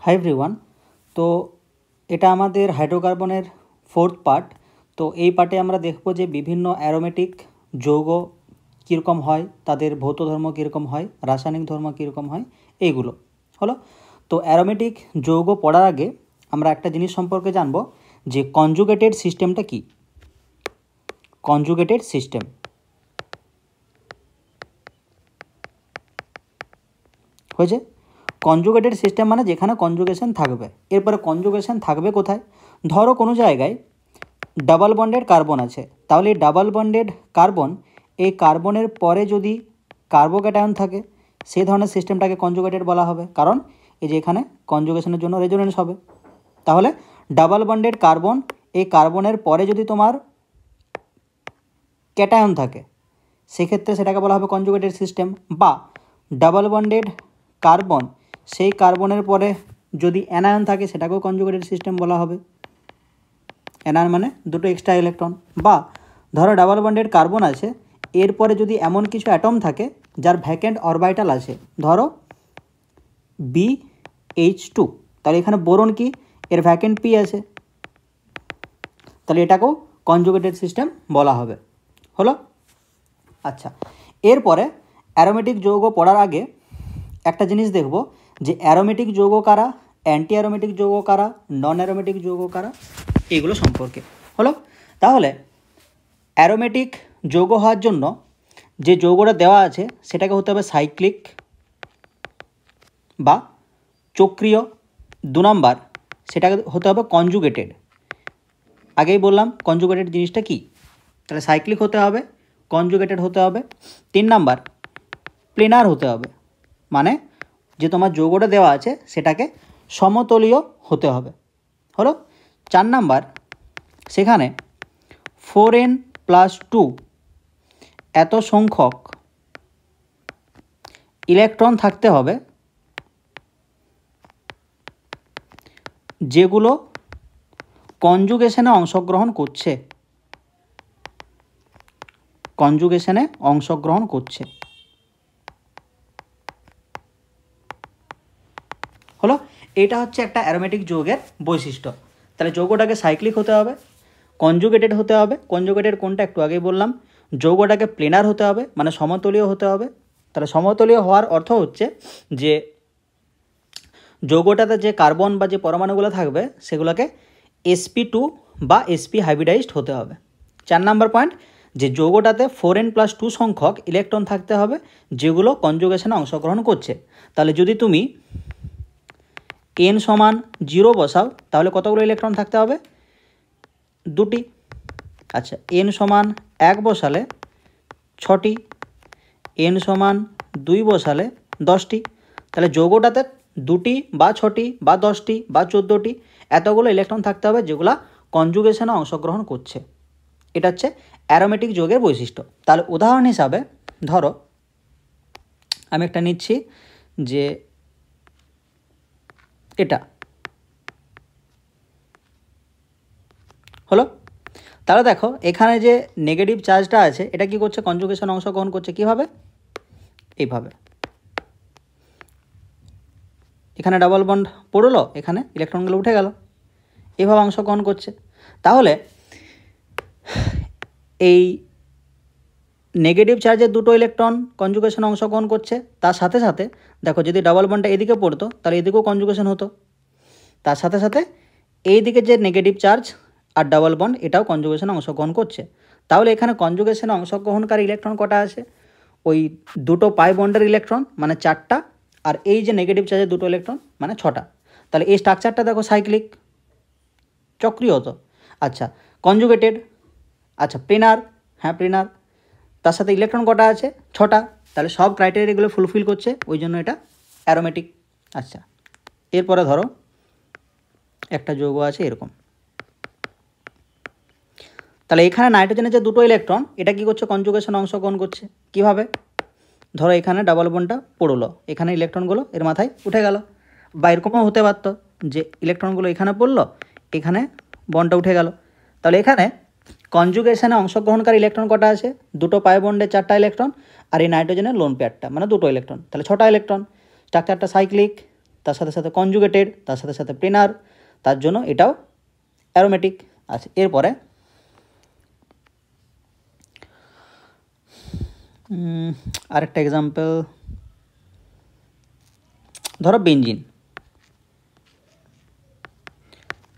High everyone. तो এটা আমাদের হাইড্রোকার্বনের फोर्थ पार्ट। तो এই পার্টে আমরা দেখব যে বিভিন্ন অ্যারোমেটিক যৌগ কীরকম হয়, তাদের ভৌত ধর্ম কীরকম হয়, রাসায়নিক ধর্ম কীরকম হয়, এইগুলো হলো। তো অ্যারোমেটিক যৌগ পড়ার আগে আমরা একটা জিনিস সম্পর্কে জানব যে কনজুগেটেড সিস্টেমটা কি। কনজুগেটেড সিস্টেম হয়েছে। কনজুগেটেড সিস্টেম মানে যেখানে কনজুগেশন থাকবে। এরপরে কনজুগেশন থাকবে কোথায়? ধরো কোনো জায়গায় ডাবল বন্ডেড কার্বন আছে, তাহলে এই ডাবল বন্ডেড কার্বন, এই কার্বনের পরে যদি কার্বোক্যাটায়ন থাকে, সেই ধরনের সিস্টেমটাকে কনজুগেটেড বলা হবে, কারণ এই যে এখানে কনজুগেশনের জন্য রেজোনেন্স হবে। তাহলে ডাবল বন্ডেড কার্বন, এই কার্বনের পরে যদি তোমার ক্যাটায়ন থাকে, সেক্ষেত্রে সেটাকে বলা হবে কনজুগেটেড সিস্টেম। বা ডাবল বন্ডেড কার্বন, সেই কার্বনের পরে যদি অ্যানায়ন থাকে, সেটাকেও কনজুগেটেড সিস্টেম বলা হবে। অ্যানায়ন মানে দুটো এক্সট্রা ইলেকট্রন। বা ধরো ডাবল বন্ডেড কার্বন আছে, এরপরে যদি এমন কিছু অ্যাটম থাকে যার ভ্যাকেন্ট অরবিটাল আছে, ধরো BH2, তাহলে এখানে বোরন কি, এর ভ্যাকেন্ট পি আছে, তাহলে এটাকেও কনজুগেটেড সিস্টেম বলা হবে। হলো? আচ্ছা, এরপরে অ্যারোমেটিক যৌগ পড়ার আগে একটা জিনিস দেখব যে অ্যারোমেটিক যৌগ কারা, অ্যান্টি অ্যারোমেটিক যৌগ কারা, নন অ্যারোমেটিক যৌগ কারা, এগুলো সম্পর্কে। হলো? তাহলে অ্যারোমেটিক যৌগ হওয়ার জন্য যে যৌগটা দেওয়া আছে সেটাকে হতে হবে সাইক্লিক বা চক্রীয়। 2 নম্বর সেটাকে হতে হবে কনজুগেটেড। আগেই বললাম কনজুগেটেড জিনিসটা কি, তাহলে সাইক্লিক হতে হবে, কনজুগেটেড হতে হবে। 3 নাম্বার প্লেনার হতে হবে, মানে যে তোমার যৌগটা দেওয়া আছে সেটাকে সমতলীয় হতে হবে। হলো? 4 নাম্বার সেখানে 4n+2 এত সংখ্যক ইলেকট্রন থাকতে হবে যেগুলো কনজুগেশনে অংশগ্রহণ করছে। কনজুগেশনে অংশগ্রহণ করছে। হলো? এটা হচ্ছে একটা অ্যারোমেটিক যৌগের বৈশিষ্ট্য। তাহলে যৌগটাকে সাইক্লিক হতে হবে, কনজুগেটেড হতে হবে। কনজুগেটেড কোনটা একটু আগেই বললাম। যৌগটাকে প্লেনার হতে হবে, মানে সমতলীয় হতে হবে। তাহলে সমতলীয় হওয়ার অর্থ হচ্ছে যে যৌগটাতে যে কার্বন বা যে পরমাণুগুলো থাকবে সেগুলোকে sp2 বা sp হাইব্রিডাইজড হতে হবে। 4 নাম্বার পয়েন্ট, যে যৌগটাতে 4n+2 সংখ্যক ইলেকট্রন থাকতে হবে যেগুলো কনজুগেশনে অংশগ্রহণ করছে। তাহলে যদি তুমি n সমান 0 বসাও, তাহলে কতগুলো ইলেকট্রন থাকতে হবে? 2টি। আচ্ছা, n সমান 1 বসালে 6টি, n সমান 2 বসালে 10টি। তাহলে যৌগটাতে 2টি বা 6টি বা 10টি বা 14টি এতগুলো ইলেকট্রন থাকতে হবে যেগুলো কনজুগেশনে অংশগ্রহণ করছে। এটা হচ্ছে অ্যারোমেটিক যৌগের বৈশিষ্ট্য। তাহলে উদাহরণ হিসাবে ধরো আমি একটা নিচ্ছি, যে এটা হলো। তাহলে দেখো এখানে যে নেগেটিভ চার্জটা আছে এটা কি করছে? কনজুগেশন অংশগ্রহণ করছে। কীভাবে? এইভাবে। এখানে ডাবল বন্ড পড়লো, এখানে ইলেকট্রনগুলো উঠে গেল, এভাবে অংশগ্রহণ করছে। তাহলে এই নেগেটিভ চার্জের 2টো ইলেকট্রন কনজুগেশন অংশগ্রহণ করছে। তার সাথে সাথে দেখো যদি ডাবল বন্ডটা এদিকে পড়তো তাহলে এদিকেও কনজুগেশন হতো। তার সাথে সাথে এই দিকে যে নেগেটিভ চার্জ আর ডাবল বন্ড এটাও কনজুগেশনে অংশগ্রহণ করছে। তাহলে এখানে কনজুগেশনে অংশগ্রহণকারী ইলেকট্রন কটা আছে? ওই 2টো পাই বন্ডের ইলেকট্রন মানে 4টা, আর এই যে নেগেটিভ চার্জের 2টো ইলেকট্রন মানে 6টা। তাহলে এই স্ট্রাকচারটা দেখো সাইক্লিক, চক্রীয় হতো। আচ্ছা, কনজুগেটেড, আচ্ছা প্লেনার, হ্যাঁ প্লেনার, তার সাথে ইলেকট্রন কটা আছে? 6টা। তাহলে সব ক্রাইটেরিয়াগুলো ফুলফিল করছে, ওই জন্য এটা অ্যারোমেটিক। আচ্ছা, এরপরে ধরো একটা যৌগ আছে এরকম। তাহলে এখানে নাইট্রোজেনের যে 2টো ইলেকট্রন এটা কি করছে? কনজুগেশনে অংশগ্রহণ করছে। কিভাবে? ধরো এখানে ডাবল বন্ডটা পড়লো, এখানে ইলেকট্রনগুলো এর মাথায় উঠে গেল। বা এরকমও হতে পারতো যে ইলেকট্রনগুলো এখানে পড়লো, এখানে বন্ডটা উঠে গেল। তাহলে এখানে কনজুগেশনে অংশগ্রহণকারী ইলেকট্রন কটা আছে? 2টো পাই বন্ডে 4টা ইলেকট্রন, আর এই নাইট্রোজেনের লোন পেয়ারটা মানে 2টো ইলেকট্রন, তাহলে 6টা ইলেকট্রন। স্ট্রাকচারটা সাইক্লিক। তার সাথে সাথে কনজুগেটেড, তার সাথে সাথে প্লেনার, তার জন্য এটাও অ্যারোমেটিক। আচ্ছা, এরপরে আরেকটা এক্সাম্পল ধরো বেঞ্জিন।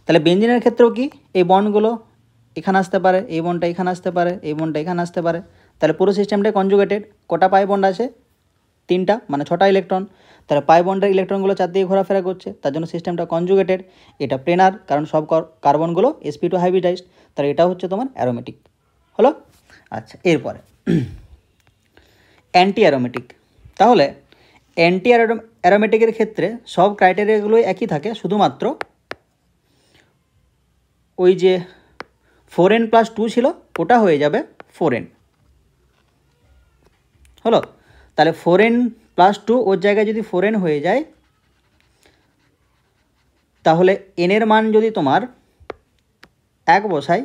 তাহলে বেঞ্জিনের ক্ষেত্রেও কি এই বন্ডগুলো এখানে আসতে পারে, এই বন্ডটা এখানে আসতে পারে, এই বন্ডটা এখানে আসতে পারে। তাহলে পুরো সিস্টেমটাই কনজুগেটেড। কটা পাই বন্ড আছে? 3টা, মানে 6টা ইলেকট্রন। তাহলে পাই বন্ডের ইলেকট্রনগুলো চারদিকে ঘোরাফেরা করছে, তার জন্য সিস্টেমটা কনজুগেটেড। এটা প্লেনার, কারণ সব কার্বনগুলো sp2 হাইব্রিডাইজড। তাহলে এটা হচ্ছে তোমার অ্যারোমেটিক হলো। আচ্ছা, এরপরে অ্যান্টি অ্যারোমেটিক। তাহলে অ্যান্টি অ্যারোমেটিকের ক্ষেত্রে সব ক্রাইটেরিয়াগুলোই একই থাকে, শুধুমাত্র ওই যে 4n+2 ছিল ওটা হয়ে যাবে 4n হলো। তাহলে 4n+2 ওর জায়গায় যদি 4n হয়ে যায়, তাহলে এনের মান যদি তোমার 1 বসাই,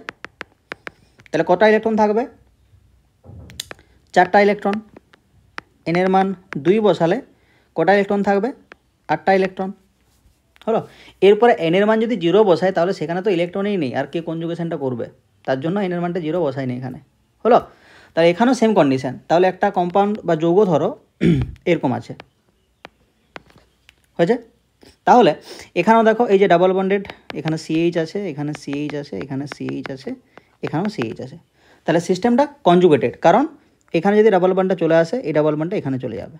তাহলে কটা ইলেকট্রন থাকবে? 4টা ইলেকট্রন। এনের মান 2 বসালে কটা ইলেকট্রন থাকবে? 8টা ইলেকট্রন হলো। এরপরে এনের মান যদি 0 বসায়, তাহলে সেখানে তো ইলেকট্রনই নেই, আর কে কনজুগেশনটা করবে? তার জন্য এনের মানটা 0 বসায়নি এখানে হলো। তাহলে এখানেও সেম কন্ডিশন। তাহলে একটা কম্পাউন্ড বা যৌগ ধরো এরকম আছে, হয়েছে। তাহলে এখানেও দেখো এই যে ডাবল বন্ডেড, এখানে CH আছে, এখানে CH আছে, এখানে CH আছে, এখানেও CH আছে। তাহলে সিস্টেমটা কনজুগেটেড, কারণ এখানে যদি ডাবল বন্ডটা চলে আসে, এই ডাবল বন্ডটা এখানে চলে যাবে।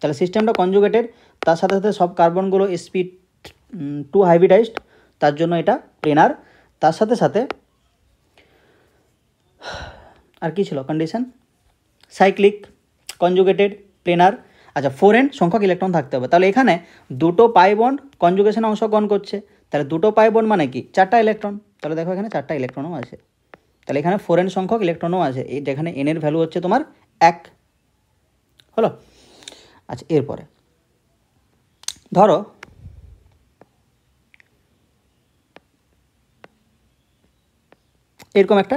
তাহলে সিস্টেমটা কনজুগেটেড, তার সাথে সাথে সব কার্বনগুলো sp2 হাইব্রিডাইজড, তার জন্য এটা প্লেনার। তার সাথে সাথে আর কি ছিল কন্ডিশন? Cyclic, conjugated, planer. আচ্ছা, 4n সংখ্যক ইলেকট্রন থাকতে হবে। তাহলে এখানে 2টো পাই বন্ড কনজুগেশনে অংশগ্রহণ করছে, তাহলে 2টো পাই বন্ড মানে কি? 4টা ইলেকট্রন। তাহলে দেখো এখানে 4টা ইলেকট্রনও আছে। তাহলে এখানে 4n সংখ্যক ইলেকট্রনও আছে, এই যেখানে n এর ভ্যালু হচ্ছে তোমার 1 হলো। আচ্ছা, এরপরে ধরো এরকম একটা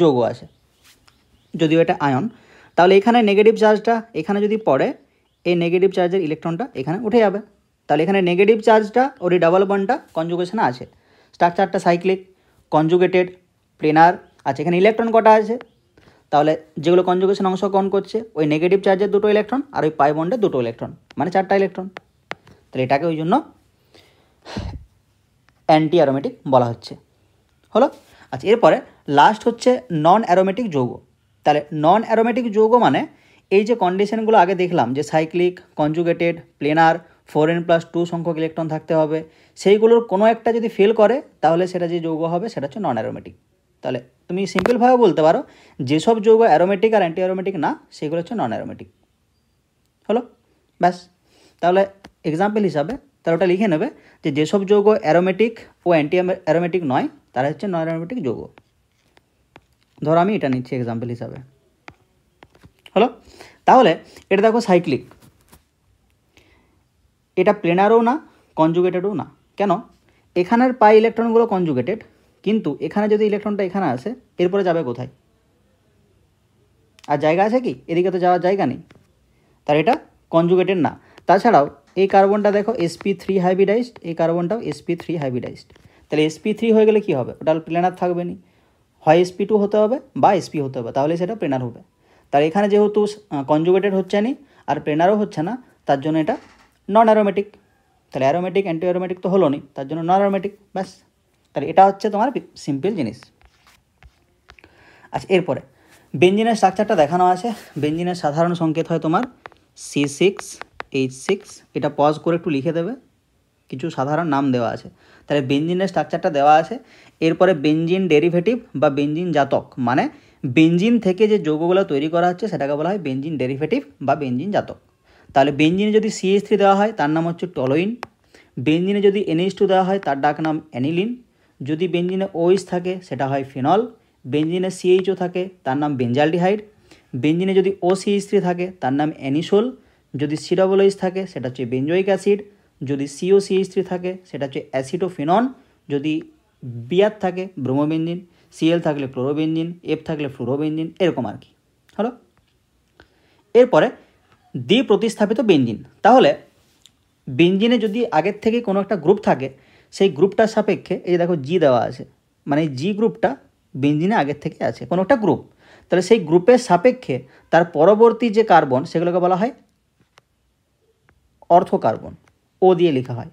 যৌগ আছে, যদিও এটা আয়ন। তাহলে এখানে নেগেটিভ চার্জটা এখানে যদি পড়ে, এই নেগেটিভ চার্জের ইলেকট্রনটা এখানে উঠে যাবে। তাহলে এখানে নেগেটিভ চার্জটা ওর এই ডাবল বন্ডটা কনজুগেশনে আছে। স্ট্রাকচারটা সাইক্লিক, কনজুগেটেড, প্লেনার। আচ্ছা, এখানে ইলেকট্রন কটা আছে? তাহলে যেগুলো কনজুগেশন অংশগ্রহণ করছে, ওই নেগেটিভ চার্জের 2টো ইলেকট্রন আর ওই পাই বন্ডের 2টো ইলেকট্রন, মানে 4টা ইলেকট্রন। তাহলে এটাকে ওই জন্য অ্যান্টি অ্যারোমেটিক বলা হচ্ছে হলো। আচ্ছা, এরপরে লাস্ট হচ্ছে নন অ্যারোমেটিক যৌগ। তাহলে নন অ্যারোমেটিক যৌগ মানে এই যে কন্ডিশনগুলো আগে দেখলাম, যে সাইক্লিক, কনজুগেটেড, প্লেনার, 4n+2 সংখ্যক ইলেকট্রন থাকতে হবে, সেইগুলোর কোনো একটা যদি ফেল করে, তাহলে সেটা যে যৌগ হবে সেটা হচ্ছে নন অ্যারোমেটিক। তাহলে তুমি সিম্পলভাবে বলতে পারো, যেসব যৌগ অ্যারোমেটিক আর অ্যান্টি অ্যারোমেটিক না, সেগুলো হচ্ছে নন অ্যারোমেটিক হলো। ব্যাস। তাহলে এক্সাম্পল হিসাবে তাহলে ওটা লিখে নেবে যে যেসব যৌগ অ্যারোমেটিক ও অ্যান্টি অ্যারোমেটিক নয়, তারা হচ্ছে নন অ্যারোমেটিক যৌগ। ধরো আমি এটা নিচ্ছি এক্সাম্পল হিসাবে হলো। তাহলে এটা দেখো সাইক্লিক, এটা প্লেনারও না, কনজুগেটেডও না। কেন? এখানের পাই ইলেকট্রনগুলো কনজুগেটেড, কিন্তু এখানে যদি ইলেকট্রনটা এখানে আসে, এরপরে যাবে কোথায়? আর জায়গা আছে কি? এদিকে তো যাওয়ার জায়গা নেই, তার এটা কনজুগেটেড না। তাছাড়াও এই কার্বনটা দেখো sp3 হাইব্রিডাইজড, এই কার্বনটাও sp3 হাইব্রিডাইজড। তাহলে sp3 হয়ে গেলে কি হবে? ওটা প্লেনার থাকবে না, হয় sp2 হতে হবে বা sp হতে হবে, তাহলে সেটা প্লেনার হবে। তার এখানে যেহেতু কনজুগেটেড হচ্ছে না আর প্লেনারও হচ্ছে না, তার জন্য এটা নন অ্যারোমেটিক। তাহলে অ্যারোমেটিক অ্যান্টি অ্যারোমেটিক তো হলো নি, তার জন্য নন অ্যারোমেটিক। ব্যাস। তাহলে এটা হচ্ছে তোমার সিম্পল জিনিস। আচ্ছা, এরপরে বেঞ্জিনের স্ট্রাকচারটা দেখানো আছে। বেঞ্জিনের সাধারণ সংকেত হয় তোমার C6H6। এটা পজ করে একটু লিখে দেবে, কিছু সাধারণ নাম দেওয়া আছে। তাহলে বেঞ্জিনের স্ট্রাকচারটা দেওয়া আছে। এরপরে বেঞ্জিন ডেরিভেটিভ বা বেঞ্জিন জাতক, মানে বেঞ্জিন থেকে যে যৌগগুলো তৈরি করা হচ্ছে সেটাকে বলা হয় বেঞ্জিন ডেরিভেটিভ বা বেঞ্জিন জাতক। তাহলে বেঞ্জিনে যদি CH3 দেওয়া হয় তার নাম হচ্ছে টলোইন। বেঞ্জিনে যদি NH2 দেওয়া হয় তার ডাক নাম অ্যানিলিন। যদি বেঞ্জিনে OH থাকে সেটা হয় ফিনল। বেঞ্জিনে CHO থাকে তার নাম বেঞ্জালডিহাইড। বেঞ্জিনে যদি OCH3 থাকে তার নাম অ্যানিসোল। যদি COOH থাকে সেটা হচ্ছে বেঞ্জোইক অ্যাসিড। যদি COCH3 থাকে সেটা হচ্ছে অ্যাসিটোফিনন। যদি বিআর থাকে ব্রোমোবেঞ্জিন, Cl থাকলে ক্লোরোবেঞ্জিন, F থাকলে ফ্লুরোবেঞ্জিন, এরকম আর কি হলো। এরপরে দ্বি প্রতিস্থাপিত বেঞ্জিন। তাহলে বেঞ্জিনে যদি আগের থেকে কোনো একটা গ্রুপ থাকে, সেই গ্রুপটার সাপেক্ষে এই যে দেখো জি দেওয়া আছে, মানে জি গ্রুপটা বেঞ্জিনে আগের থেকে আছে কোনো একটা গ্রুপ, তাহলে সেই গ্রুপের সাপেক্ষে তার পরবর্তী যে কার্বন সেগুলোকে বলা হয় অর্থ কার্বন, ও দিয়ে লেখা হয়।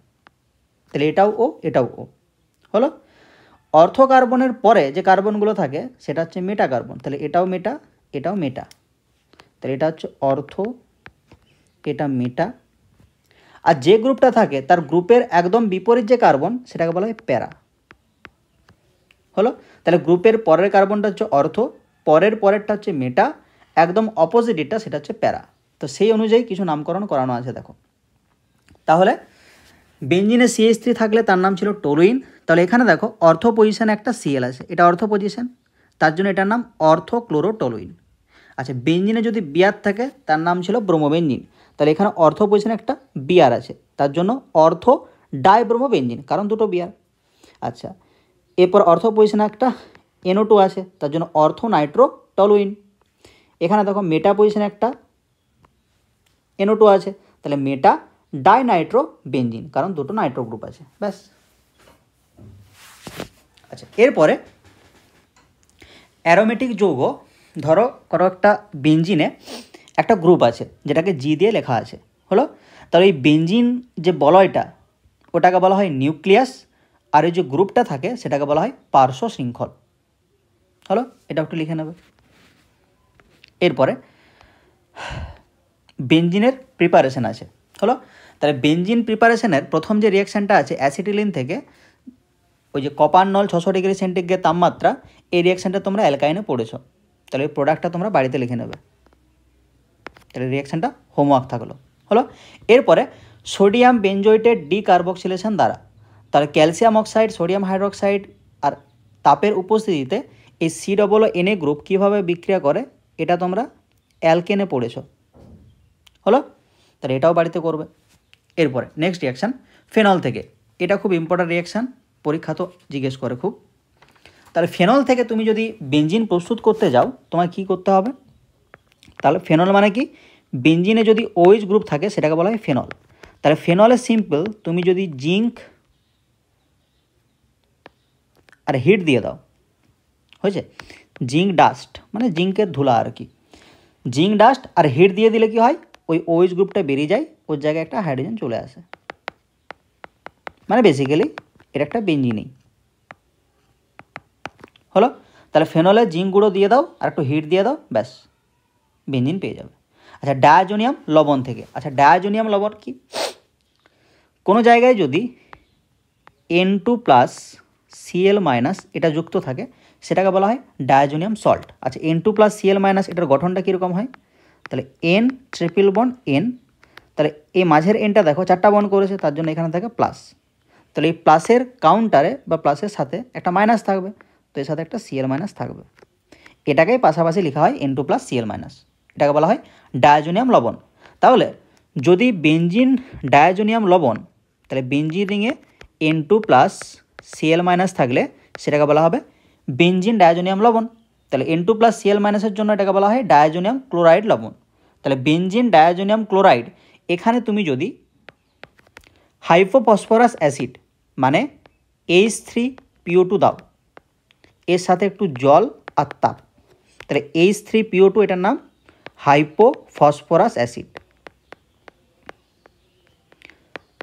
তাহলে এটাও ও, এটাও ও হলো। অর্থ কার্বনের পরে যে কার্বনগুলো থাকে সেটা হচ্ছে মেটা কার্বন, তাহলে এটাও মেটা, এটাও মেটা, তাহলে এটা হচ্ছে অর্থ, এটা মেটা। আর যে গ্রুপটা থাকে তার গ্রুপের একদম বিপরীত যে কার্বন সেটাকে বলা হয় প্যারা হলো। তাহলে গ্রুপের পরের কার্বনটা হচ্ছে অর্থ, পরের পরেরটা হচ্ছে মেটা, একদম অপোজিটটা সেটা হচ্ছে প্যারা। তো সেই অনুযায়ী কিছু নামকরণ করানো আছে দেখো। তাহলে বেঞ্জিনে CH3 থাকলে তার নাম ছিল টলুইন, তাহলে এখানে দেখো অর্থ পজিশানে একটা Cl আছে, এটা অর্থ পজিশন, তার জন্য এটার নাম অর্থোক্লোরোটলুইন। আচ্ছা, বেঞ্জিনে যদি বিআর থাকে তার নাম ছিল ব্রোমোবেঞ্জিন, তাহলে এখানে অর্থ পজিশনে একটা বিআর আছে, তার জন্য অর্থ ডাইব্রোমোবেঞ্জিন, কারণ দুটো বিআর। আচ্ছা, এরপর অর্থ পজিশনে একটা NO2 আছে, তার জন্য অর্থ নাইট্রোটলুইন। এখানে দেখো মেটা পজিশনে একটা NO2 আছে, তাহলে মেটা ডাইনাইট্রো বেঞ্জিন, কারণ দুটো নাইট্রো গ্রুপ আছে, ব্যাস। আচ্ছা, এরপরে অ্যারোমেটিক যৌগ, ধরো কোনো একটা বেঞ্জিনে একটা গ্রুপ আছে যেটাকে জি দিয়ে লেখা আছে হলো, তাহলে এই বেঞ্জিন যে বলয়টা ওটাকে বলা হয় নিউক্লিয়াস, আর এই যে গ্রুপটা থাকে সেটাকে বলা হয় পার্শ্ব শৃঙ্খল হলো। এটা একটু লিখে নেবে। এরপরে বেঞ্জিনের প্রিপারেশন আছে হলো, তাহলে বেঞ্জিন প্রিপারেশনের প্রথম যে রিয়াকশানটা আছে অ্যাসিটিলিন থেকে ওই যে কপার নল 600 ডিগ্রি সেন্টিগ্রেড তাপমাত্রা, এই রিয়াকশানটা তোমরা অ্যালকাইনে পড়েছো, তাহলে এই প্রোডাক্টটা তোমরা বাড়িতে লিখে নেবে, তাহলে রিয়াকশানটা হোমওয়ার্ক থাকলো হলো। এরপরে সোডিয়াম বেঞ্জোয়েটেড ডিকার্বক্সিলেশন দ্বারা, তাহলে ক্যালসিয়াম অক্সাইড, সোডিয়াম হাইড্রোক্সাইড আর তাপের উপস্থিতিতে এই COO গ্রুপ কীভাবে বিক্রিয়া করে এটা তোমরা অ্যালকেনে পড়েছো হলো, তাহলে এটাও বাড়িতে করবে। এরপরে নেক্সট রিয়াকশান ফেনল থেকে, এটা খুব ইম্পর্ট্যান্ট রিয়াকশান, পরীক্ষা তো জিজ্ঞেস করে খুব। তাহলে ফেনল থেকে তুমি যদি বেঞ্জিন প্রস্তুত করতে যাও তোমায় কী করতে হবে, তাহলে ফেনল মানে কি, বেঞ্জিনে যদি OH গ্রুপ থাকে সেটাকে বলা হয় ফেনল। তাহলে ফেনলের সিম্পল, তুমি যদি জিঙ্ক আর হিট দিয়ে দাও, হয়েছে, জিঙ্ক ডাস্ট মানে জিঙ্কের ধুলা আর কি, জিঙ্ক ডাস্ট আর হিট দিয়ে দিলে কি হয়, ওই OH গ্রুপটা বেরিয়ে যায়, ওর জায়গায় একটা হাইড্রোজেন চলে আসে, মানে বেসিক্যালি এটা একটা বেঞ্জিনই হলো। তাহলে ফেনলে জিঙ্ক গুঁড়ো দিয়ে দাও আর একটু হিট দিয়ে দাও, ব্যাস বেঞ্জিন পেয়ে যাবে। আচ্ছা, ডায়াজোনিয়াম লবণ থেকে, আচ্ছা ডায়াজোনিয়াম লবণ কি, কোনো জায়গায় যদি N2+ Cl- এটা যুক্ত থাকে সেটাকে বলা হয় ডায়াজোনিয়াম সল্ট। আচ্ছা, N2+ Cl- এটার গঠনটা কীরকম হয়, তাহলে N ট্রিপল বন্ড N, তাহলে এই মাঝের এনটা দেখো 4টা বন্ড করেছে, তার জন্য এখানে থাকে প্লাস, তাহলে এই প্লাসের কাউন্টারে বা প্লাসের সাথে একটা মাইনাস থাকবে, তো এর সাথে একটা Cl- থাকবে, এটাকেই পাশাপাশি লেখা হয় N2+ Cl-, এটাকে বলা হয় ডায়াজোনিয়াম লবণ। তাহলে যদি বেঞ্জিন ডায়াজোনিয়াম লবণ, তাহলে বেঞ্জিন রিংয়ে N2+ Cl- থাকলে সেটাকে বলা হবে বেঞ্জিন ডায়াজোনিয়াম লবণ। তাহলে N2+ Cl- জন্য এটাকে বলা হয় ডায়াজোনিয়াম ক্লোরাইড লবণ। তাহলে বেঞ্জিন ডায়াজোনিয়াম ক্লোরাইড, এখানে তুমি যদি হাইপোফসফরাস অ্যাসিড মানে H3PO2 দাও, এর সাথে একটু জল আর তাপ, তাহলে H3PO2 এটার নাম হাইপোফসফরাস অ্যাসিড।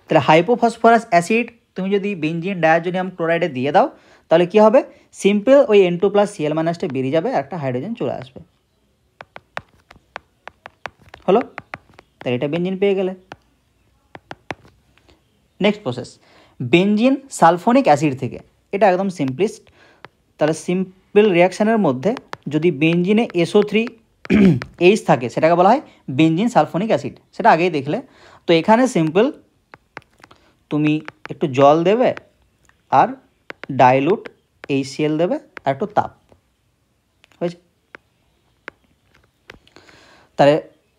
তাহলে হাইপোফসফরাস অ্যাসিড তুমি যদি বেঞ্জিন ডায়াজোনিয়াম ক্লোরাইডে দিয়ে দাও তাহলে কি হবে, সিম্পল ওই N2+ Cl- বেরিয়ে যাবে আর একটা হাইড্রোজেন চলে আসবে হলো, তাহলে এটা বেঞ্জিন পেয়ে গেলে। Next process benzene sulphonic acid থেকে, এটা একদম সিম্পলিস্ট। তাহলে সিম্পল রিয়াকশানের মধ্যে যদি বেঞ্জিনে SO3H থাকে সেটাকে বলা হয় বেঞ্জিন সালফোনিক অ্যাসিড, সেটা আগেই দেখলে। তো এখানে সিম্পল তুমি একটু জল দেবে আর ডাইলুট HCl দেবে আর একটু তাপ, হয়েছে। তাহলে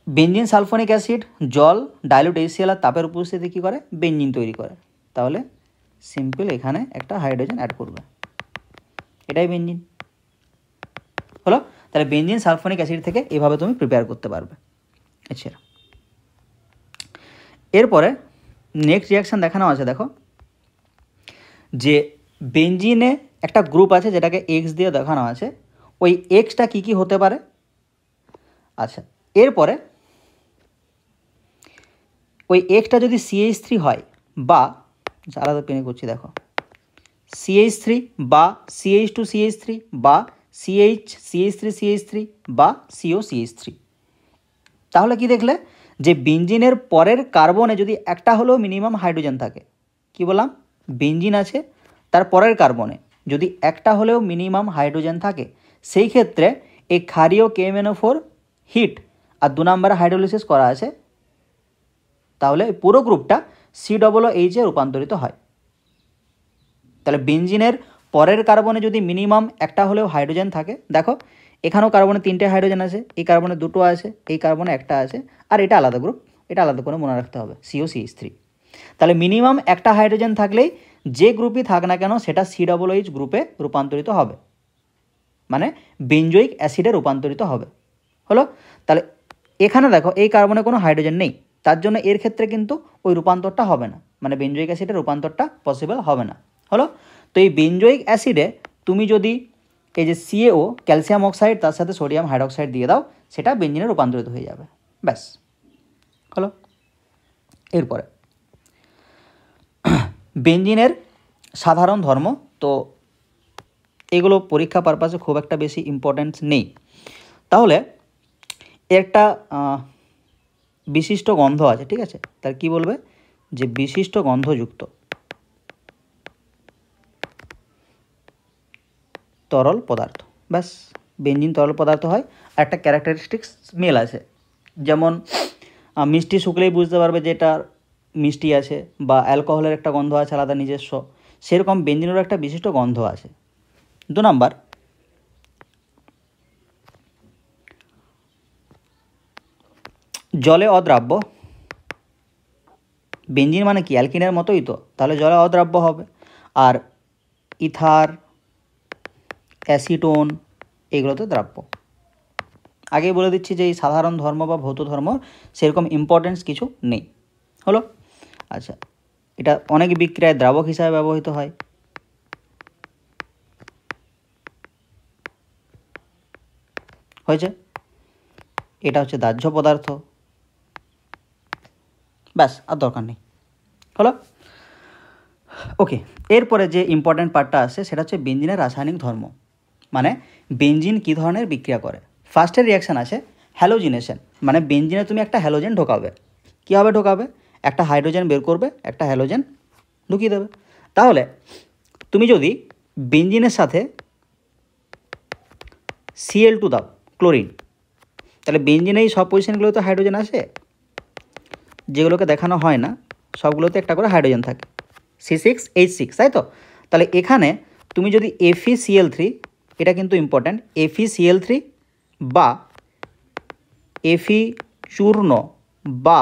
বেঞ্জিন সালফোনিক অ্যাসিড, জল, ডাইলুট HCl আর তাপের উপস্থিতি কী করে, বেঞ্জিন তৈরি করে। তাহলে সিম্পল এখানে একটা হাইড্রোজেন অ্যাড করবে, এটাই বেঞ্জিন হলো। তাহলে বেঞ্জিন সালফোনিক অ্যাসিড থেকে এভাবে তুমি প্রিপেয়ার করতে পারবে। আচ্ছা, এরপরে নেক্সট রিয়াকশান দেখানো আছে, দেখো যে বেঞ্জিনে একটা গ্রুপ আছে যেটাকে এক্স দিয়ে দেখানো আছে, ওই এক্সটা কী কী হতে পারে। আচ্ছা, এরপরে ওই এক্সটা যদি CH3 হয় বা আলাদা পেনে করছি, দেখো CH3 বা CH2CH3 বা CH3CH3 বা COCH3, তাহলে কি দেখলে যে বেঞ্জিনের পরের কার্বনে যদি একটা হলেও মিনিমাম হাইড্রোজেন থাকে, কি বললাম, বেঞ্জিন আছে তার পরের কার্বনে যদি একটা হলেও মিনিমাম হাইড্রোজেন থাকে, সেই ক্ষেত্রে এই ক্ষারীয় KMnO4 হিট আর 2 নম্বরে হাইড্রোলিসিস করা আছে, তাহলে পুরো গ্রুপটা COOH এ রূপান্তরিত হয়। তাহলে বেঞ্জিনের পরের কার্বনে যদি মিনিমাম একটা হলেও হাইড্রোজেন থাকে, দেখো এখানেও কার্বনে 3টে হাইড্রোজেন আছে, এই কার্বনে 2টো আছে, এই কার্বনে একটা আছে, আর এটা আলাদা গ্রুপ, এটা আলাদা করে মনে রাখতে হবে COCH3। তাহলে মিনিমাম একটা হাইড্রোজেন থাকলেই যে গ্রুপই থাক না কেন সেটা COOH গ্রুপে রূপান্তরিত হবে, মানে বেঞ্জোইক অ্যাসিডে রূপান্তরিত হবে। হলো, তাহলে এখানে দেখো এই কার্বনে কোনো হাইড্রোজেন নেই, তার জন্য এর ক্ষেত্রে কিন্তু ওই রূপান্তরটা হবে না, মানে বেঞ্জোইক অ্যাসিডের রূপান্তরটা পসিবল হবে না। হলো, তো এই বেঞ্জোইক অ্যাসিডে তুমি যদি এই যে CaO ক্যালসিয়াম অক্সাইড তার সাথে সোডিয়াম হাইড্রোক্সাইড দিয়ে দাও, সেটা বেঞ্জিনে রূপান্তরিত হয়ে যাবে, ব্যাস। হলো, এরপরে বেঞ্জিনের সাধারণ ধর্ম, তো এগুলো পরীক্ষা পারপাসে খুব একটা বেশি ইম্পর্টেন্স নেই। তাহলে একটা বিশিষ্ট গন্ধ আছে, ঠিক আছে, তার কি বলবে যে বিশিষ্ট গন্ধযুক্ত তরল পদার্থ, ব্যাস। বেঞ্জিন তরল পদার্থ হয়, আর একটা ক্যারেক্টারিস্টিক্স স্মেল আছে, যেমন মিষ্টি শুকলেই বুঝতে পারবে যে এটা মিষ্টি আছে, বা অ্যালকোহলের একটা গন্ধ আছে আলাদা নিজস্ব, সেরকম বেঞ্জিনেরও একটা বিশিষ্ট গন্ধ আছে। 2 নাম্বার, জলে অদ্রাব্য। বেঞ্জিন মানে কি, অ্যালকিনের মতোই তো, তাহলে জলে অদ্রাব্য হবে। আর ইথার, অ্যাসিটোন এগুলো তো দ্রাব্য। আগেই বলে দিচ্ছি যে এই সাধারণ ধর্ম বা ভৌত ধর্ম সেরকম ইম্পর্টেন্স কিছু নেই। হলো, আচ্ছা, এটা অনেক বিক্রিয়ায় দ্রাবক হিসাবে ব্যবহৃত হয়। হয়েছে, এটা হচ্ছে দাহ্য পদার্থ, ব্যাস, আর দরকার নেই। হলো, ওকে। এরপরে যে ইম্পর্ট্যান্ট পার্টটা আসছে সেটা হচ্ছে বেঞ্জিনের রাসায়নিক ধর্ম, মানে বেঞ্জিন কী ধরনের বিক্রিয়া করে। ফার্স্টের রিয়াকশান আছে হ্যালোজিনেশন, মানে বেঞ্জিনে তুমি একটা হ্যালোজেন ঢোকাবে। কীভাবে ঢোকাবে, একটা হাইড্রোজেন বের করবে, একটা হ্যালোজেন ঢুকিয়ে দেবে। তাহলে তুমি যদি বেঞ্জিনের সাথে Cl2 দাও, ক্লোরিন, তাহলে বেঞ্জিনেই সব পজিশনগুলোতে হাইড্রোজেন আসে, যেগুলোকে দেখানো হয় না সবগুলোতে একটা করে হাইড্রোজেন থাকে, C6H6, তাই তো। তাহলে এখানে তুমি যদি FeCl3, এটা কিন্তু ইম্পর্ট্যান্ট, FeCl3 বা Fe চূর্ণ বা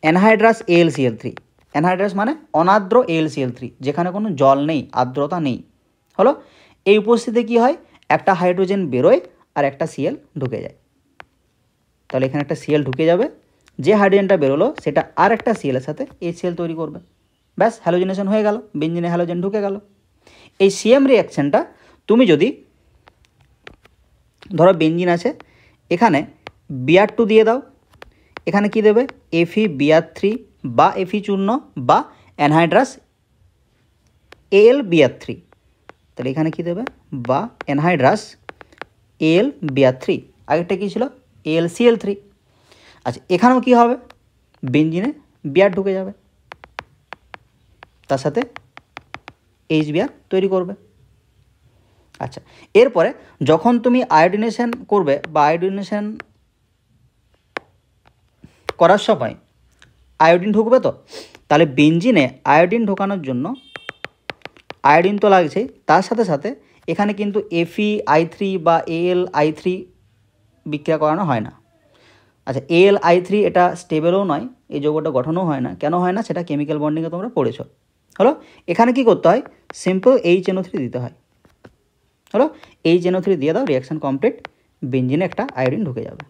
অ্যানহাইড্রাস AlCl3, অ্যানহাইড্রাস মানে অনার্দ্র AlCl3, যেখানে কোনো জল নেই, আর্দ্রতা নেই। হলো, এই উপস্থিতিতে কী হয়, একটা হাইড্রোজেন বেরোয় আর একটা Cl ঢুকে যায়। তাহলে এখানে একটা Cl ঢুকে যাবে, যে হাইড্রোজেনটা বেরোলো সেটা আর একটা Cl এর সাথে HCl তৈরি করবে, ব্যাস, হ্যালোজিনেশন হয়ে গেল, বেঞ্জিনে হ্যালোজেন ঢুকে গেল। এই CM রিয়াকশানটা তুমি যদি ধরো বেঞ্জিন আছে, এখানে Br2 দিয়ে দাও, এখানে কি দেবে, FeBr3 বা Fe চূর্ণ বা অ্যানহাইড্রাস AlBr3, তাহলে এখানে কি দেবে, বা অ্যানহাইড্রাস AlBr3, আগেরটা কী ছিল, AlCl3। আচ্ছা, এখানেও কি হবে, বেঞ্জিনে Br ঢুকে যাবে, তার সাথে HBr তৈরি করবে। আচ্ছা, এরপরে যখন তুমি আয়োডিনেশন করবে বা আয়োডিনেশন করার সময় আয়োডিন ঢুকবে, তো তাহলে বেঞ্জিনে আয়োডিন ঢোকানোর জন্য আয়োডিন তো লাগছে, তার সাথে সাথে এখানে কিন্তু FeI3 বা AlI3 বিক্রিয়া করানো হয় না। আচ্ছা, AlI3 এটা স্টেবলও নয়, এই যৌগটা গঠনও হয় না, কেন হয় না সেটা কেমিক্যাল বন্ডিংয়ে তোমরা পড়েছো। হলো, এখানে কি করতে হয়, সিম্পল HNO3 দিতে হয়। হলো, HNO3 দিয়ে দাও, রিয়াকশান কমপ্লিট, বেঞ্জিনে একটা আয়োডিন ঢুকে যাবে।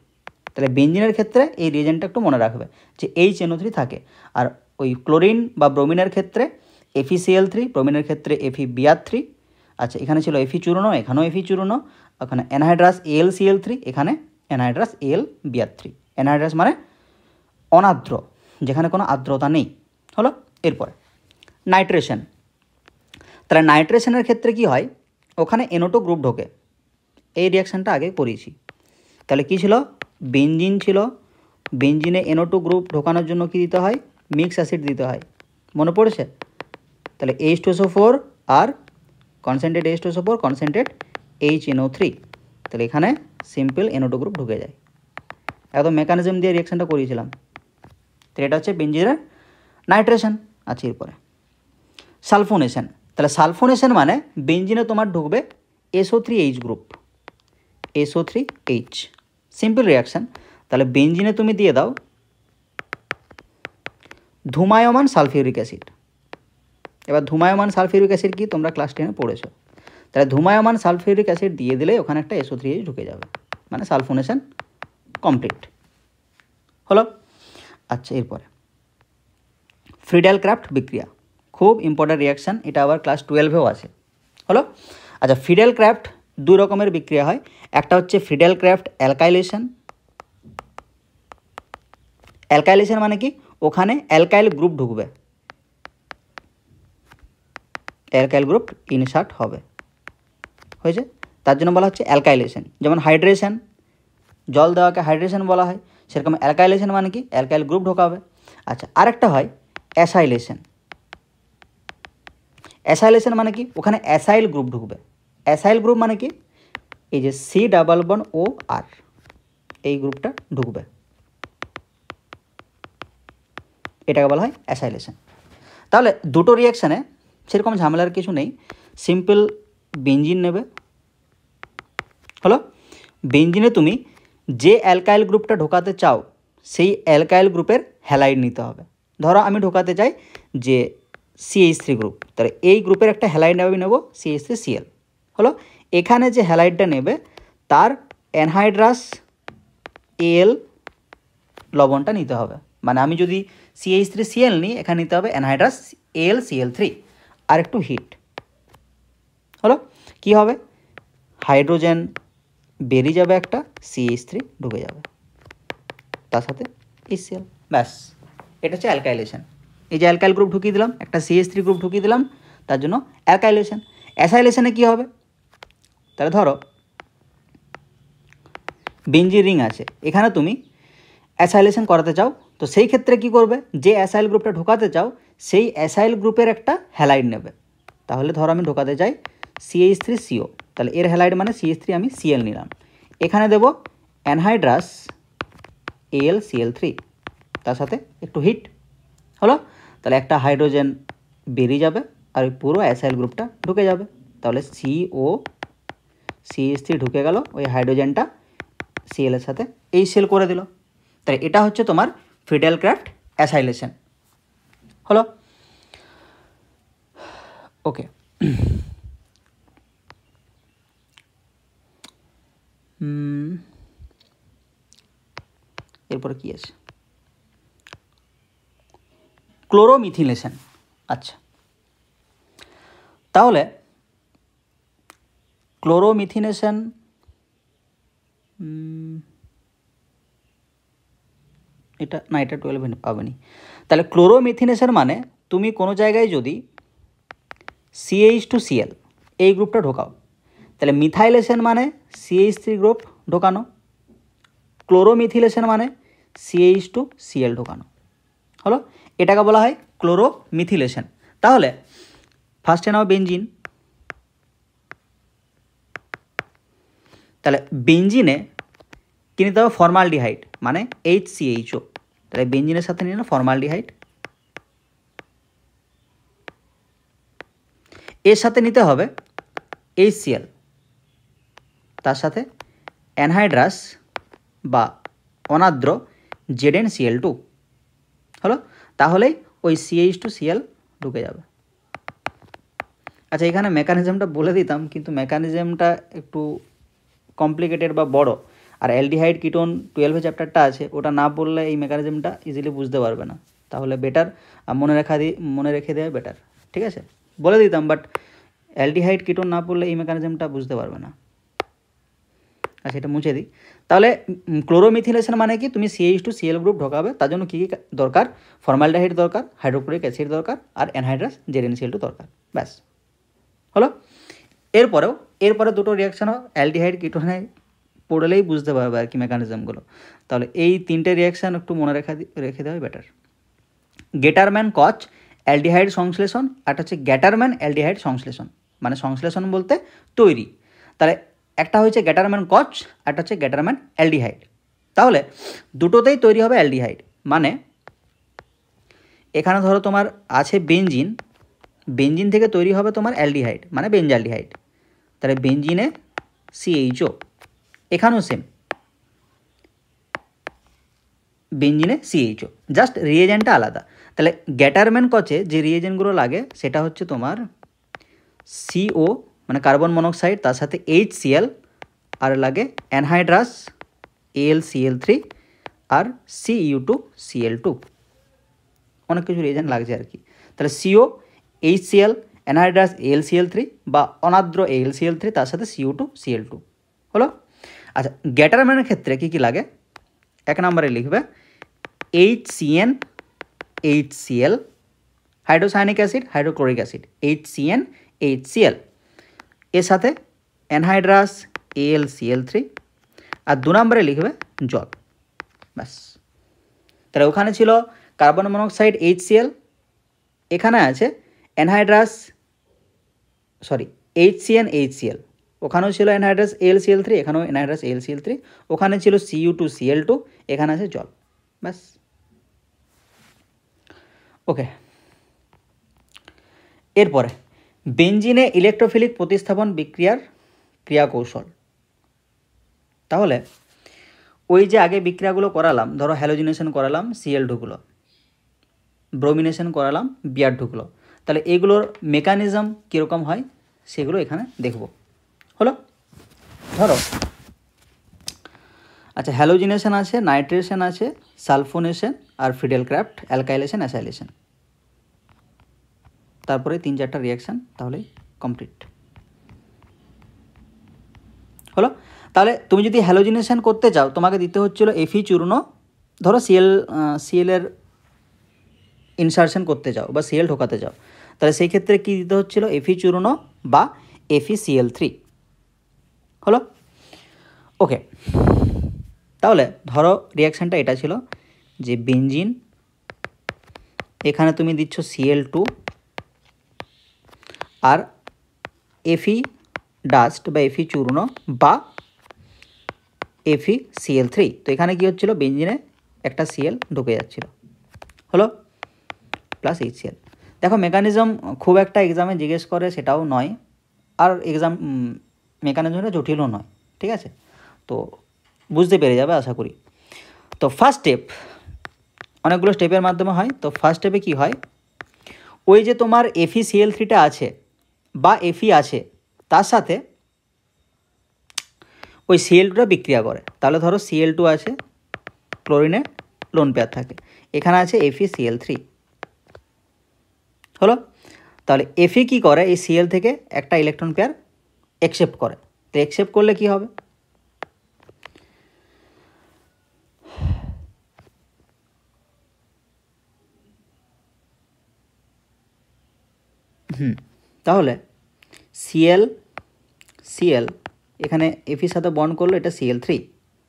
তাহলে বেঞ্জিনের ক্ষেত্রে এই রিয়েজেন্টটা একটু মনে রাখবে যে HNO3 থাকে। আর ওই ক্লোরিন বা ব্রোমিনের ক্ষেত্রে FeCl3, ব্রোমিনের ক্ষেত্রে FeBr3। আচ্ছা, এখানে ছিল Fe চূর্ণ, এখানেও Fe চূর্ণ, ওখানে অ্যানহাইড্রাস AlCl3, এখানে অ্যানহাইড্রাস AlBr3। অ্যানহাইড্রাস মানে অনার্দ্র, যেখানে কোনো আর্দ্রতা নেই। হলো, এরপরে নাইট্রেশন। তাহলে নাইট্রেশনের ক্ষেত্রে কি হয়, ওখানে NO2 গ্রুপ ঢোকে। এই রিয়াকশানটা আগে করিয়েছি। তাহলে কী ছিল, বেঞ্জিন ছিল, বেঞ্জিনে NO2 গ্রুপ ঢোকানোর জন্য কী দিতে হয়, মিক্স অ্যাসিড দিতে হয়, মনে পড়েছে? তাহলে H2SO4 আর কনসেন্ট্রেট H2SO4, কনসেন্ট্রেট HNO3, তাহলে এখানে সিম্পল NO2 গ্রুপ ঢুকে যায়। একদম মেকানিজম দিয়ে রিয়াকশানটা করিয়েছিলাম। তো এটা হচ্ছে বেঞ্জিনের নাইট্রেশন। আচ্ছা, এরপরে সালফোনেশন। তাহলে সালফোনেশন মানে বেঞ্জিনে তোমার ঢুকবে SO3H group, SO3H, simple reaction. তাহলে বেঞ্জিনে তুমি দিয়ে দাও ধূমায়মান সালফিউরিক অ্যাসিড। এবার ধূমায়মান সালফিউরিক অ্যাসিড কি তোমরা ক্লাস 10-এ পড়েছো। তাহলে ধূমায়মান সালফিউরিক অ্যাসিড দিয়ে দিলে ওখানে একটা SO3H ঢুকে যাবে, মানে সালফোনেশন কমপ্লিট হলো। আচ্ছা, এরপরে ফ্রিডেল ক্রাফট বিক্রিয়া, খুব ইম্পর্ট্যান্ট রিয়াকশান, এটা আবার ক্লাস 12-এও আছে। হলো, আচ্ছা, ফ্রিডেল ক্রাফট দুই রকমের বিক্রিয়া হয়। একটা হচ্ছে ফ্রিডেল ক্রাফট অ্যালকাইলেশন। অ্যালকাইলেশন মানে কি, ওখানে অ্যালকাইল গ্রুপ ঢুকবে, অ্যালকাইল গ্রুপ ইনসার্ট হবে, হয়েছে, তার জন্য বলা হচ্ছে অ্যালকাইলেশন। যেমন হাইড্রেশন, জল দেওয়াকে হাইড্রেশন বলা হয়, সেরকম অ্যালকাইলেশন মানে কি, অ্যালকাইল গ্রুপ ঢোকাবে। আচ্ছা, আরেকটা হয় অ্যাসাইলেশন। অ্যাসাইলেশন মানে কি, ওখানে অ্যাসাইল গ্রুপ ঢুকবে। অ্যাসাইল গ্রুপ মানে কি, এই যে C++OR এই গ্রুপটা ঢুকবে, এটাকে বলা হয় অ্যাসাইলেশন। তাহলে দুটো রিয়াকশানে সেরকম ঝামেলার কিছু নেই, সিম্পল বেঞ্জিন নেবে। হলো, বেঞ্জিনে তুমি যে অ্যালকাইল গ্রুপটা ঢোকাতে চাও সেই অ্যালকাইল গ্রুপের হ্যালাইড নিতে হবে। ধরো আমি ঢোকাতে চাই যে CH3 গ্রুপ, তাহলে এই গ্রুপের একটা হ্যালাইড আমি নেব CH3Cl। হলো, এখানে যে হ্যালাইডটা নেবে তার অ্যানহাইড্রাস Al লবণটা নিতে হবে। মানে আমি যদি CH3Cl নিই, এখানে নিতে হবে অ্যানহাইড্রাস AlCl3 আর একটু হিট। হলো, কি হবে, হাইড্রোজেন বেরিয়ে যাবে, একটা CH3 ঢুকে যাবে, তার সাথে HCl, ব্যাস, এটা হচ্ছে অ্যালকাইলেশন। এই যে অ্যালকাইল গ্রুপ ঢুকিয়ে দিলাম, একটা CH3 গ্রুপ ঢুকিয়ে দিলাম, তার জন্য অ্যালকাইলেশন। অ্যাসাইলেশনে কী হবে, তাহলে ধরো বেঞ্জিন রিং আছে, এখানে তুমি অ্যাসাইলেশন করাতে চাও, তো সেই ক্ষেত্রে কি করবে, যে অ্যাসাইল গ্রুপটা ঢোকাতে চাও সেই অ্যাসাইল গ্রুপের একটা হ্যালাইড নেবে। তাহলে ধরো আমি ঢোকাতে চাই CH3CO, তাহলে এর হ্যালাইড মানে CH3 আমি Cl নিলাম, এখানে দেব অ্যানহাইড্রাস AlCl3, তার সাথে একটু হিট। হলো, তাহলে একটা হাইড্রোজেন বেরিয়ে যাবে আর ওই পুরো অ্যাসাইল গ্রুপটা ঢুকে যাবে। তাহলে CH3 ঢুকে গেল, ওই হাইড্রোজেনটা Cl এর সাথে HCl করে দিল। তাই এটা হচ্ছে তোমার ফ্রিডেল ক্রাফট অ্যাসাইলেশন। হলো, ওকে। এরপরে কি আছে, ক্লোরোমিথিলেশন। আচ্ছা, তাহলে ক্লোরোমিথিনেশন এটা না, এটা 12 পাবেনি। তাহলে ক্লোরোমিথিনেশন মানে তুমি কোনো জায়গায় যদি CH2Cl এই গ্রুপটা ঢোকাও, তাহলে মিথাইলেশন মানে CH3 গ্রুপ ঢোকানো, ক্লোরোমিথিলেশন মানে CH2Cl ঢোকানো। হলো, এটাকে বলা হয় ক্লোরোমিথিলেশন। তাহলে ফার্স্টে নাও বেঞ্জিন, তাহলে বেঞ্জিনে কি নিতে হবে, ফর্মালডিহাইড মানে HCHO, তাহলে বেঞ্জিনের সাথে নিয়ে নাও ফর্মালডিহাইড, এর সাথে নিতে হবে HCl, তার সাথে অ্যানহাইড্রাস বা অনার্দ্র ZnCl2। হলো, তাহলেই ওই CH2Cl ঢুকে যাবে। আচ্ছা, এখানে মেকানিজমটা বলে দিতাম, কিন্তু মেকানিজমটা একটু কমপ্লিকেটেড বা বড়, আর অ্যালডিহাইড কিটোন 12 চ্যাপ্টারটা আছে, ওটা না পড়লে এই মেকানিজমটা ইজিলি বুঝতে পারবে না। তাহলে বেটার মনে রেখে দেওয়া বেটার, ঠিক আছে? বলে দিতাম, বাট অ্যালডিহাইড কিটোন না পড়লে এই মেকানিজমটা বুঝতে পারবে না। আচ্ছা, এটা মুছে দিই। তাহলে ক্লোরোমিথিলেশন মানে কি, তুমি CH2Cl গ্রুপ ঢোকাবে, তার জন্য কী কী দরকার? ফর্মালডিহাইড দরকার, হাইড্রোক্লোরিক অ্যাসিড দরকার, আর অ্যানহাইড্রাস ZnCl2 দরকার, ব্যাস হলো। এরপরে দুটো রিয়াকশানও অ্যালডিহাইড কিটোনে পড়লেই বুঝতে পারবে আর কি মেকানিজমগুলো। তাহলে এই তিনটে রিয়াকশান একটু মনে রেখে দেওয়া বেটার। গেটারম্যান কচ অ্যালডিহাইড সংশ্লেষণ, আর হচ্ছে গ্যাটারম্যান অ্যালডিহাইড সংশ্লেষণ, মানে সংশ্লেষণ বলতে তৈরি। তাহলে একটা হচ্ছে গ্যাটারম্যান কচ, একটা হচ্ছে গ্যাটারম্যান অ্যালডিহাইড। তাহলে দুটোতেই তৈরি হবে অ্যালডিহাইড। মানে এখানে ধরো তোমার আছে বেঞ্জিন থেকে তৈরি হবে তোমার অ্যালডিহাইড, মানে বেঞ্জালডিহাইড। তাহলে বেঞ্জিনে CHO, এখানেও সেম, বেঞ্জিনে CHO, জাস্ট রিয়েজেন্টটা আলাদা। তাহলে গ্যাটারম্যান কচে যে রিয়েজেন্টগুলো লাগে সেটা হচ্ছে তোমার CO মানে কার্বন মনোক্সাইড, তার সাথে HCl, আর লাগে অ্যানহাইড্রাস AlCl3 আর CU2Cl2, অনেক কিছু রিয়েজেন্ট লাগছে আর কি। তাহলে CO, HCl, অ্যানহাইড্রাস AlCl3 বা অনাদ্র AlCl3, তার সাথে CU2Cl2 হলো। আচ্ছা, গ্যাটারম্যানের ক্ষেত্রে কী কী লাগে? 1 নম্বরে লিখবে HCN HCl, hydrocyanic acid, hydrochloric acid, HCN HCl, এর সাথে অ্যানহাইড্রাস AlCl3, আর 2 নম্বরে লিখবে জল, ব্যাস। তাহলে ওখানে ছিল কার্বন মনোক্সাইড HCl, এখানে আছে অ্যানহাইড্রাস HCN HCl, ওখানেও ছিল অ্যানহাইড্রাস AlCl3, এখানেও অ্যানহাইড্রাস AlCl3, ওখানে ছিল CU2Cl2, এখানে আছে জল, ব্যাস। ওকে, এরপরে বেঞ্জিনে ইলেকট্রোফিলিক প্রতিস্থাপন বিক্রিয়ার ক্রিয়াকৌশল। তাহলে ওই যে আগে বিক্রিয়াগুলো করালাম, ধরো হ্যালোজিনেশন করালাম Cl ঢুকলো, ব্রোমিনেশন করালাম Br ঢুকলো, তাহলে এগুলোর মেকানিজম কীরকম হয় সেগুলো এখানে দেখব, হলো। ধরো আচ্ছা, হ্যালোজিনেশন আছে, নাইট্রেশন আছে, সালফোনেশন আর ফিডেলক্রাফট, অ্যালকাইলেশন, অ্যাসাইলেশন, তারপরে 3-4টা রিয়াকশান, তাহলে কমপ্লিট হলো। তাহলে তুমি যদি হ্যালোজিনেশন করতে চাও, তোমাকে দিতে হচ্ছিল Fe চূর্ণ, ধরো Cl এর ইনসারশন করতে চাও বা Cl ঢোকাতে চাও, তাহলে সেই ক্ষেত্রে কী দিতে হচ্ছিল? Fe চূর্ণ বা FeCl3 হলো। ওকে, তাহলে ধরো রিয়াকশানটা এটা ছিল যে বেঞ্জিন, এখানে তুমি দিচ্ছ Cl2 আর Fe ডাস্ট বা Fe চূর্ণ বা FeCl3, তো এখানে কী হচ্ছিল? বেঞ্জিনে একটা Cl ঢুকে যাচ্ছিল, হলো, প্লাস HCl। দেখো মেকানিজম খুব একটা এক্সামে জিজ্ঞেস করে সেটাও নয়, আর এক্সাম মেকানিজমটা জটিলও নয়, ঠিক আছে? তো বুঝতে পেরে যাবে আশা করি। তো ফার্স্ট স্টেপ অনেকগুলো স্টেপের মাধ্যমে হয়। তো ফার্স্ট স্টেপে কী হয়, ওই যে তোমার FeCl3টা আছে বা Fe আছে, তার সাথে ওই Cl2টা বিক্রিয়া করে। তাহলে ধরো Cl2 আছে, ক্লোরিনে লোন পেয়ার থাকে, এখানে আছে FeCl3, হলো। তাহলে Fe কী করে? এই Cl থেকে একটা ইলেকট্রন পেয়ার অ্যাকসেপ্ট করে। তো অ্যাকসেপ্ট করলে কি হবে? তাহলে Cl এখানে Feর সাথে বন্ড করলো, এটা Cl3,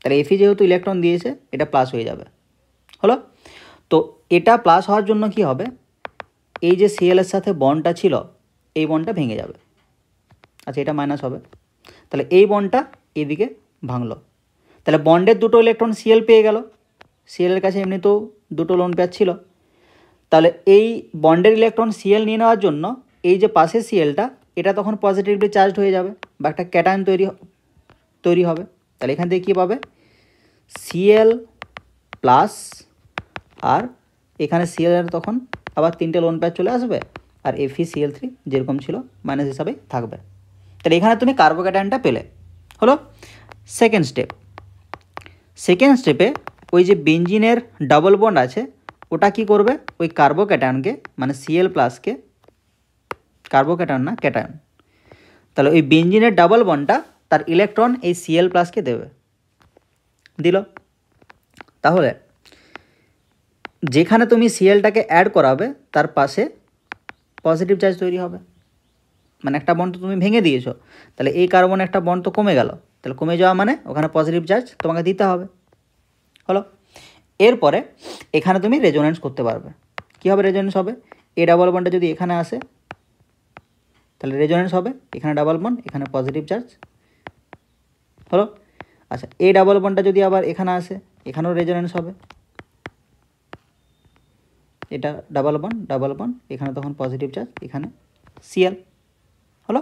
তাহলে Fe যেহেতু ইলেকট্রন দিয়েছে, এটা প্লাস হয়ে যাবে, হলো। তো এটা প্লাস হওয়ার জন্য কি হবে? এই যে Cl এর সাথে বন্ডটা ছিল, এই বন্ডটা ভেঙে যাবে, আচ্ছা এটা মাইনাস হবে, তাহলে এই বন্ডটা এদিকে ভাঙলো, তাহলে বন্ডের দুটো ইলেকট্রন Cl পেয়ে গেল, Cl এর কাছে এমনিতেও দুটো লোন পেয়ার ছিল, তাহলে এই বন্ডের ইলেকট্রন Cl নিয়ে নেওয়ার জন্য এই যে পাশে Clটা, এটা তখন পজিটিভলি চার্জড হয়ে যাবে বা একটা ক্যাটায়ন তৈরি হবে। তাহলে এখান থেকে কী পাবে? Cl প্লাস, আর এখানে Cl এর তখন আবার 3টে লোন পেয়ার চলে আসবে, আর FeCl3 যেরকম ছিল মাইনাস হিসাবে থাকবে। তাহলে এখানে তুমি কার্বোক্যাটায়নটা পেলে, হলো। সেকেন্ড স্টেপ, সেকেন্ড স্টেপে ওই যে বেঞ্জিনের ডাবল বন্ড আছে ওটা কি করবে, ওই কার্বোক্যাটায়নকে মানে Cl প্লাসকে, কার্বোক্যাটায়ন না ক্যাটায়ন, তাহলে ওই বেঞ্জিনের ডাবল বন্ডটা তার ইলেকট্রন এই Cl প্লাসকে দেবে, দিল। তাহলে যেখানে তুমি Clটাকে অ্যাড করাবে তার পাশে পজিটিভ চার্জ তৈরি হবে, মানে একটা বন্ড তো তুমি ভেঙে দিয়েছো, তাহলে এই কার্বনে একটা বন্ড তো কমে গেল, তাহলে কমে যাওয়া মানে ওখানে পজিটিভ চার্জ তোমাকে দিতে হবে, হলো। এরপরে এখানে তুমি রেজোনেন্স করতে পারবে। কী হবে রেজোনেন্স হবে, এই ডাবল বন্ডটা যদি এখানে আসে তাহলে রেজোনেন্স হবে, এখানে ডাবল বন্ড এখানে পজিটিভ চার্জ, হলো। আচ্ছা, এই ডাবল বন্ডটা যদি আবার এখানে আসে এখানেও রেজোনেন্স হবে, এটা ডাবল বন্ড এখানে তখন পজিটিভ চার্জ, এখানে Cl, হলো।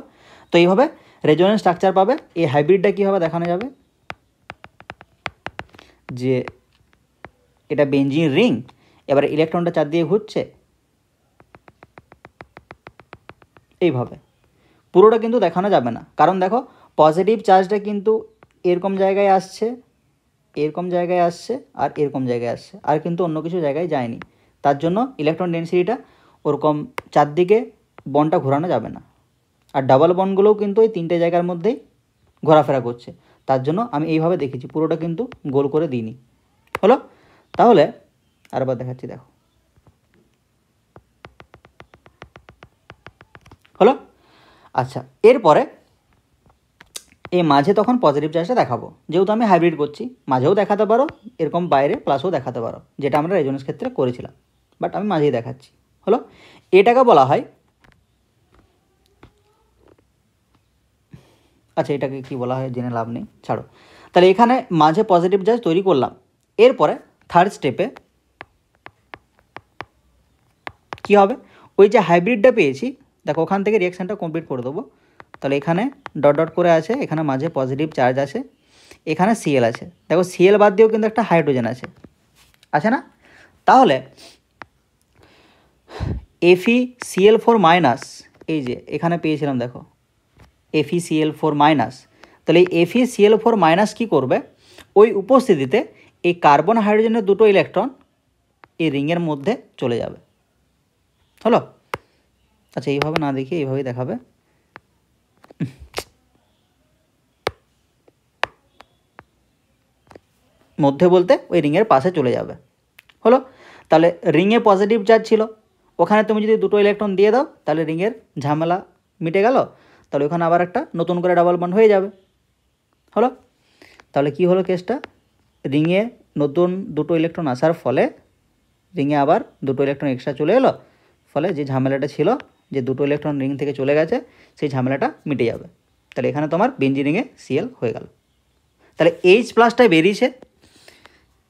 তো এইভাবে রেজোনেন্স স্ট্রাকচার পাবে। এই হাইব্রিডটা কীভাবে দেখানো যাবে, যে এটা বেঞ্জিন রিং, এবার ইলেকট্রনটা চার দিয়ে ঘুরছে এইভাবে, পুরোটা কিন্তু দেখানো যাবে না, কারণ দেখো পজিটিভ চার্জটা কিন্তু এরকম জায়গায় আসছে, এরকম জায়গায় আসছে আর এরকম জায়গায় আসছে, আর কিন্তু অন্য কিছু জায়গায় যায়নি, তার জন্য ইলেকট্রন ডেনসিটিটা ওরকম চারদিকে বন্ডটা ঘোরানো যাবে না। আর ডাবল বন্ডগুলোও কিন্তু এই তিনটে জায়গার মধ্যেই ঘোরাফেরা করছে, তার জন্য আমি এইভাবে দেখেছি, পুরোটা কিন্তু গোল করে দিইনি, হলো। তাহলে আরেকবার দেখাচ্ছি, দেখো, হলো। আচ্ছা, এরপরে এই মাঝে তখন পজিটিভ চার্জটা দেখাবো, যেহেতু আমি হাইব্রিড করছি মাঝেও দেখাতে পারো, এরকম বাইরে প্লাসও দেখাতে পারো, যেটা আমরা রেজোনেন্স ক্ষেত্রে করেছিলাম, বাট আমি মাঝেই দেখাচ্ছি, হলো। এটাকে বলা হয়, আচ্ছা এটাকে কি বলা হয় জেনে লাভ নেই, ছাড়ো। তাহলে এখানে মাঝে পজিটিভ চার্জ তৈরি করলাম। এরপরে থার্ড স্টেপে কি হবে, ওই যে হাইব্রিডটা পেয়েছি, দেখো ওখান থেকে রিয়াকশানটা কমপ্লিট করে দেবো। তাহলে এখানে ডট ডট করে আছে, এখানে মাঝে পজিটিভ চার্জ আছে, এখানে Cl আছে, দেখো Cl বাদ দিয়েও কিন্তু একটা হাইড্রোজেন আছে না। তাহলে FeCl4 মাইনাস, এই যে এখানে পেয়েছিলাম দেখো FeCl4 মাইনাস, তাহলে এই FeCl4 মাইনাস কী করবে, ওই উপস্থিতিতে এই কার্বন হাইড্রোজেনের দুটো ইলেকট্রন এই রিংয়ের মধ্যে চলে যাবে, হলো। আচ্ছা এইভাবে না দেখিয়ে এইভাবেই দেখাবে, মধ্যে বলতে ওই রিংয়ের পাশে চলে যাবে, হলো। তাহলে রিংয়ে পজিটিভ চার্জ ছিল, ওখানে তুমি যদি দুটো ইলেকট্রন দিয়ে দাও তাহলে রিংয়ের ঝামেলা মিটে গেল, তাহলে ওখানে আবার একটা নতুন করে ডাবল বন্ড হয়ে যাবে, হলো। তাহলে কি হলো কেসটা, রিংয়ে নতুন দুটো ইলেকট্রন আসার ফলে রিংয়ে আবার দুটো ইলেকট্রন এক্সট্রা চলে এলো, ফলে যে ঝামেলাটা ছিল, যে দুটো ইলেকট্রন রিং থেকে চলে গেছে, সেই ঝামেলাটা মিটে যাবে। তাহলে এখানে তোমার বেঞ্জিন রিংয়ে Cl হয়ে গেল। তাহলে H প্লাসটাই বেরিয়েছে,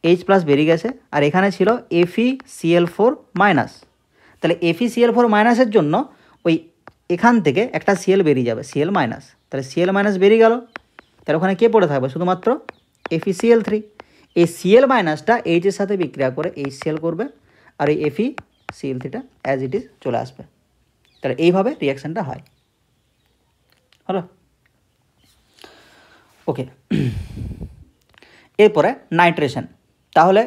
H প্লাস বেরিয়ে গেছে, আর এখানে ছিল FeCl4 মাইনাস, তাহলে FeCl4 মাইনাসের জন্য ওই এখান থেকে একটা Cl বেরিয়ে যাবে, Cl মাইনাস, তাহলে Cl মাইনাস বেরিয়ে গেল, তাহলে ওখানে কে পড়ে থাকবে, শুধুমাত্র FeCl3। এই Cl মাইনাসটা H এর সাথে বিক্রিয়া করে HCl করবে, আর এই FeCl3টা অ্যাজ ইট ইজ চলে আসবে, তাহলে এইভাবে রিয়াকশানটা হয়, হলো। ওকে, এরপরে নাইট্রেশন। তাহলে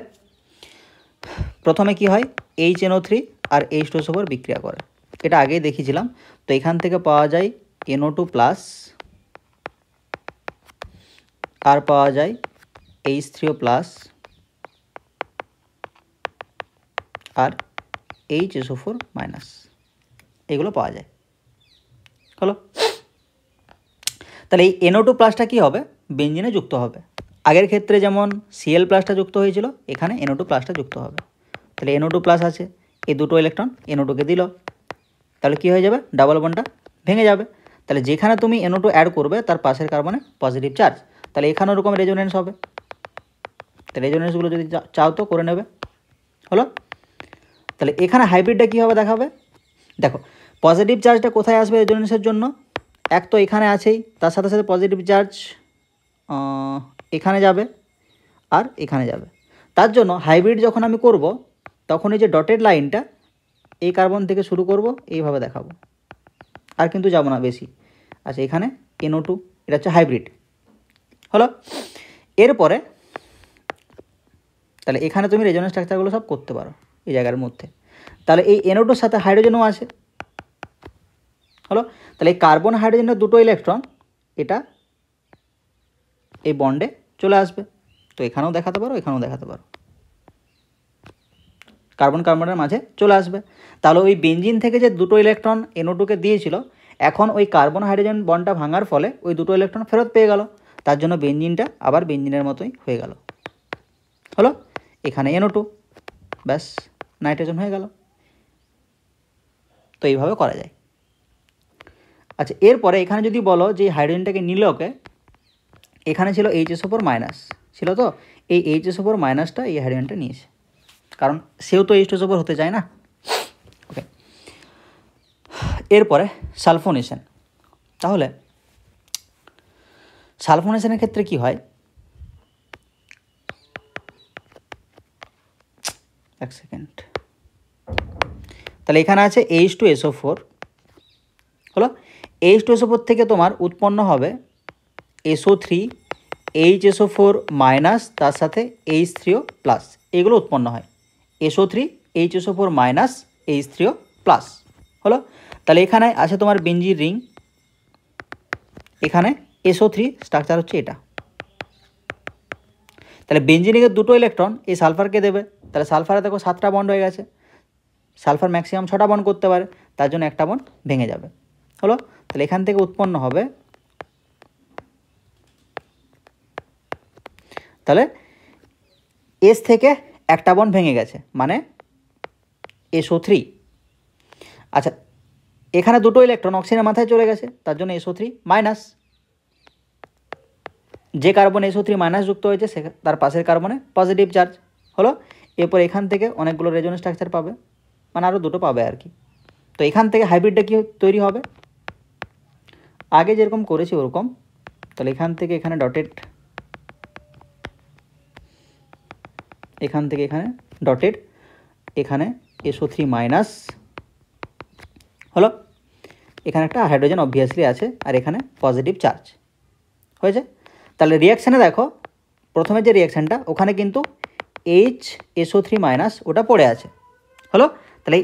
প্রথমে কি হয়, HNO3 আর H2SO4 বিক্রিয়া করে, এটা আগেই দেখিয়েছিলাম। তো এখান থেকে পাওয়া যায় NO2 প্লাস, আর পাওয়া যায় H3O প্লাস আর HSO4 মাইনাস, এগুলো পাওয়া যায়, হলো। তাহলে এই NO2 প্লাসটা কী হবে, বেঞ্জিনে যুক্ত হবে, আগের ক্ষেত্রে যেমন Cl প্লাসটা যুক্ত হয়েছিল, এখানে NO2 প্লাসটা যুক্ত হবে। তাহলে NO2 প্লাস আছে, এই দুটো ইলেকট্রন NO2কে দিল, তাহলে কী হয়ে যাবে, ডাবল বন্ডটা ভেঙে যাবে। তাহলে যেখানে তুমি NO2 অ্যাড করবে তার পাশের কার্বনে পজিটিভ চার্জ, তাহলে এখানে ওরকম রেজোনেন্স হবে, তাহলে রেজোনেন্সগুলো যদি চাও তো করে নেবে, হলো। তাহলে এখানে হাইব্রিডটা কীভাবে দেখাবে, দেখো পজিটিভ চার্জটা কোথায় আসবে রেজোনেন্সের জন্য, এক তো এখানে আছেই, তার সাথে সাথে পজিটিভ চার্জ এখানে যাবে আর এখানে যাবে, তার জন্য হাইব্রিড যখন আমি করব তখন এই যে ডটেড লাইনটা এই কার্বন থেকে শুরু করব, এইভাবে দেখাবো, আর কিন্তু যাব না বেশি। আচ্ছা এখানে NO2, এটা হচ্ছে হাইব্রিড, হলো। এরপরে তাহলে এখানে তুমি রেজোনেন্স স্ট্রাকচারগুলো সব করতে পারো এই জায়গার মধ্যে। তাহলে এই NO2 সাথে হাইড্রোজেনও আছে, হলো। তাহলে এই কার্বন হাইড্রোজেনের দুটো ইলেকট্রন এটা এই বন্ডে চলে আসবে। তো এখানেও দেখাতে পারো, এখানেও দেখাতে পারো, কার্বন কার্বনের মাঝে চলে আসবে। তাহলে ওই বেঞ্জিন থেকে যে দুটো ইলেকট্রন NO2কে দিয়েছিল, এখন ওই কার্বন হাইড্রোজেন বন্ডটা ভাঙার ফলে ওই দুটো ইলেকট্রন ফেরত পেয়ে গেল, তার জন্য বেঞ্জিনটা আবার বেঞ্জিনের মতোই হয়ে গেল, হলো। এখানে NO2, ব্যাস নাইট্রোজেন হয়ে গেল। তো এইভাবে করা যায়। আচ্ছা, এরপরে এখানে যদি বলো যে হাইড্রোজেনটাকে নিল ওকে, এখানে ছিল HSO4 মাইনাস ছিল, তো এই HSO4 মাইনাসটা এই হাইড্রোজেনটা নিয়েছে, কারণ সেও তো H2SO4 হতে চায় না। ওকে, এরপরে সালফোনেশন। তাহলে সালফোনেশনের ক্ষেত্রে কি হয়, এক সেকেন্ড, তাহলে এখানে আছে H2SO4, হলো। H2SO4 থেকে তোমার উৎপন্ন হবে SO3, HSO4 মাইনাস, তার সাথে H3O প্লাস, এগুলো উৎপন্ন হয়। SO3, HSO4 minus, H3O plus, হলো। তাহলে এখানে আছে তোমার বেঞ্জিন রিং, এখানে SO3 স্ট্রাকচার হচ্ছে এটা। তাহলে বেঞ্জিন রিংয়ের দুটো ইলেকট্রন এই সালফারকে দেবে, তাহলে সালফারে দেখো 7টা বন্ড হয়ে গেছে, সালফার ম্যাক্সিমাম 6টা বন্ড করতে পারে, তার জন্য একটা বন্ড ভেঙে যাবে, হলো। তাহলে এখান থেকে উৎপন্ন হবে, তাহলে এস থেকে একটা বন্ড ভেঙে গেছে মানে SO3। আচ্ছা, এখানে দুটো ইলেকট্রন অক্সিজেনের মাথায় চলে গেছে, তার জন্য SO3 মাইনাস, যে কার্বন SO3 মাইনাস যুক্ত হয়েছে সে তার পাশের কার্বনে পজিটিভ চার্জ, হলো। এরপর এখান থেকে অনেকগুলো রেজোনেন্স স্ট্রাকচার পাবে, মানে আরও দুটো পাবে আর কি। তো এখান থেকে হাইব্রিডটা কি তৈরি হবে, আগে যেরকম করেছি ওরকম। তাহলে এখান থেকে এখানে ডটেড, এখান থেকে এখানে ডটেড, এখানে SO3 মাইনাস, হলো। এখানে একটা হাইড্রোজেন অবভিয়াসলি আছে, আর এখানে পজিটিভ চার্জ হয়েছে। তাহলে রিয়াকশানে দেখো, প্রথমে যে রিয়াকশানটা ওখানে কিন্তু HSO3 মাইনাস ওটা পড়ে আছে, হলো। তাহলে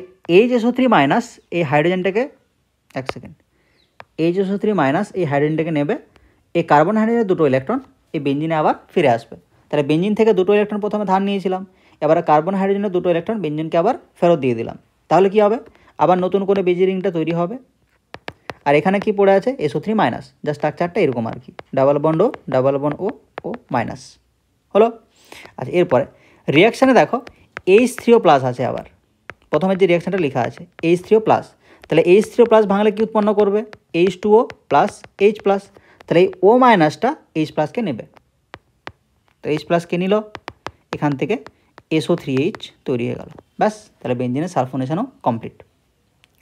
HSO3 মাইনাস এই হাইড্রোজেনটাকে, এক সেকেন্ড, HSO3 মাইনাস এই হাইড্রোজেনটাকে নেবে, এই কার্বন হাইড্রোজেনের দুটো ইলেকট্রন এই বেঞ্জিনে আবার ফিরে আসবে। তাহলে বেঞ্জিন থেকে দুটো ইলেকট্রন প্রথমে ধার নিয়েছিলাম, এবার কার্বন হাইড্রোজেনের দুটো ইলেকট্রন বেঞ্জিনকে আবার ফেরত দিয়ে দিলাম, তাহলে কি হবে, আবার নতুন করে বেঞ্জিন রিংটা তৈরি হবে। আর এখানে কি পড়ে আছে SO3 মাইনাস, যা স্ট্রাকচারটা এরকম আর কি, ডাবল বন্ড ও ও মাইনাস, হলো। আচ্ছা, এরপরে রিয়াকশানে দেখো H3O প্লাস আছে, আবার প্রথমে যে রিয়াকশানটা লেখা আছে H3O প্লাস, তাহলে H3O প্লাস ভাঙলে কি উৎপন্ন করবে, H2O প্লাস H প্লাস, তাহলে এই O মাইনাসটা H প্লাসকে নেবে, তো H প্লাসকে নিল, এখান থেকে SO3H তৈরি হয়ে গেল, ব্যাস। তাহলে বেঞ্জিনের সালফোনেশনও কমপ্লিট,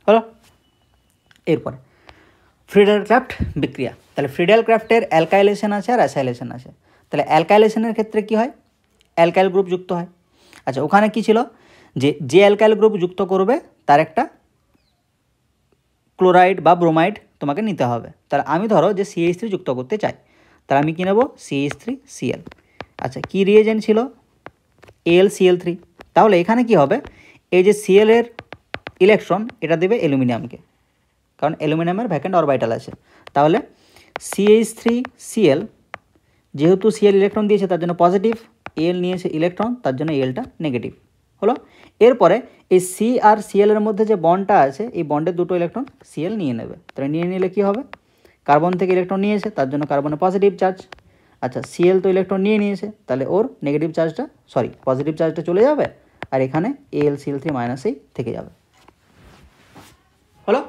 হলো। এরপরে ফ্রিডেল ক্রাফট বিক্রিয়া। তাহলে ফ্রিডেল ক্রাফটের অ্যালকাইলেশন আছে আর অ্যাসাইলেশন আছে। তাহলে অ্যালকাইলেশনের ক্ষেত্রে কি হয়, অ্যালকাইল গ্রুপ যুক্ত হয়। আচ্ছা, ওখানে কি ছিল, যে অ্যালকাইল গ্রুপ যুক্ত করবে তার একটা ক্লোরাইড বা ব্রোমাইড তোমাকে নিতে হবে। তাহলে আমি ধরো যে CH3 যুক্ত করতে চাই, তাহলে আমি কী নেব, CH3Cl। আচ্ছা, কি রিয়েজেন্ট ছিল, AlCl3। তাহলে এখানে কি হবে, এই যে Cl এর ইলেকট্রন এটা দেবে অ্যালুমিনিয়ামকে, কারণ অ্যালুমিনিয়ামের ভ্যাকেন্ট অরবিটাল আছে। তাহলে CH3Cl, যেহেতু Cl ইলেকট্রন দিয়েছে তার জন্য পজিটিভ, Al নিয়েছে ইলেকট্রন তার জন্য Alটা নেগেটিভ, হলো। এরপরে এই C আর Cl এর মধ্যে যে বন্ডটা আছে এই বন্ডের দুটো ইলেকট্রন Cl নিয়ে নেবে, তাহলে নিয়ে নিলে কি হবে, কার্বন থেকে ইলেকট্রন নিয়েছে তার জন্য কার্বনে পজিটিভ চার্জ। আচ্ছা, Cl তো ইলেকট্রন নিয়ে নিয়েছে, তাহলে ওর নেগেটিভ চার্জটা, সরি পজিটিভ চার্জটা চলে যাবে, আর এখানে AlCl3 মাইনাসেই থেকে যাবে, হলো।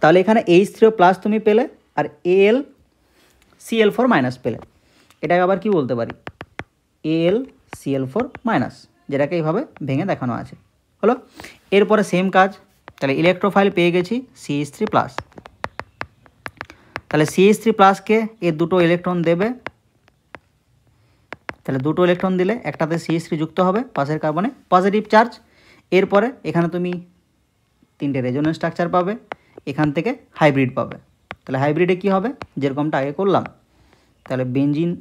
তাহলে এখানে H3O প্লাস তুমি পেলে, আর AlCl4 মাইনাস পেলে, এটাকে আবার কি বলতে পারি, AlCl4 মাইনাস, যেটাকে এইভাবে ভেঙে দেখানো আছে, হলো। এরপরে সেম কাজ, তাহলে ইলেকট্রোফাইল পেয়ে গেছি CH3 প্লাস, তাহলে CH3 প্লাসকে এর দুটো ইলেকট্রন দেবে, তাহলে দুটো ইলেকট্রন দিলে একটাতে CH3 যুক্ত হবে, পাশের কার্বনে পজিটিভ চার্জ। এরপরে এখানে তুমি তিনটে রেজোনেন্স স্ট্রাকচার পাবে, এখান থেকে হাইব্রিড পাবে। তাহলে হাইব্রিডে কি হবে, যেরকমটা আগে করলাম, তাহলে বেঞ্জিন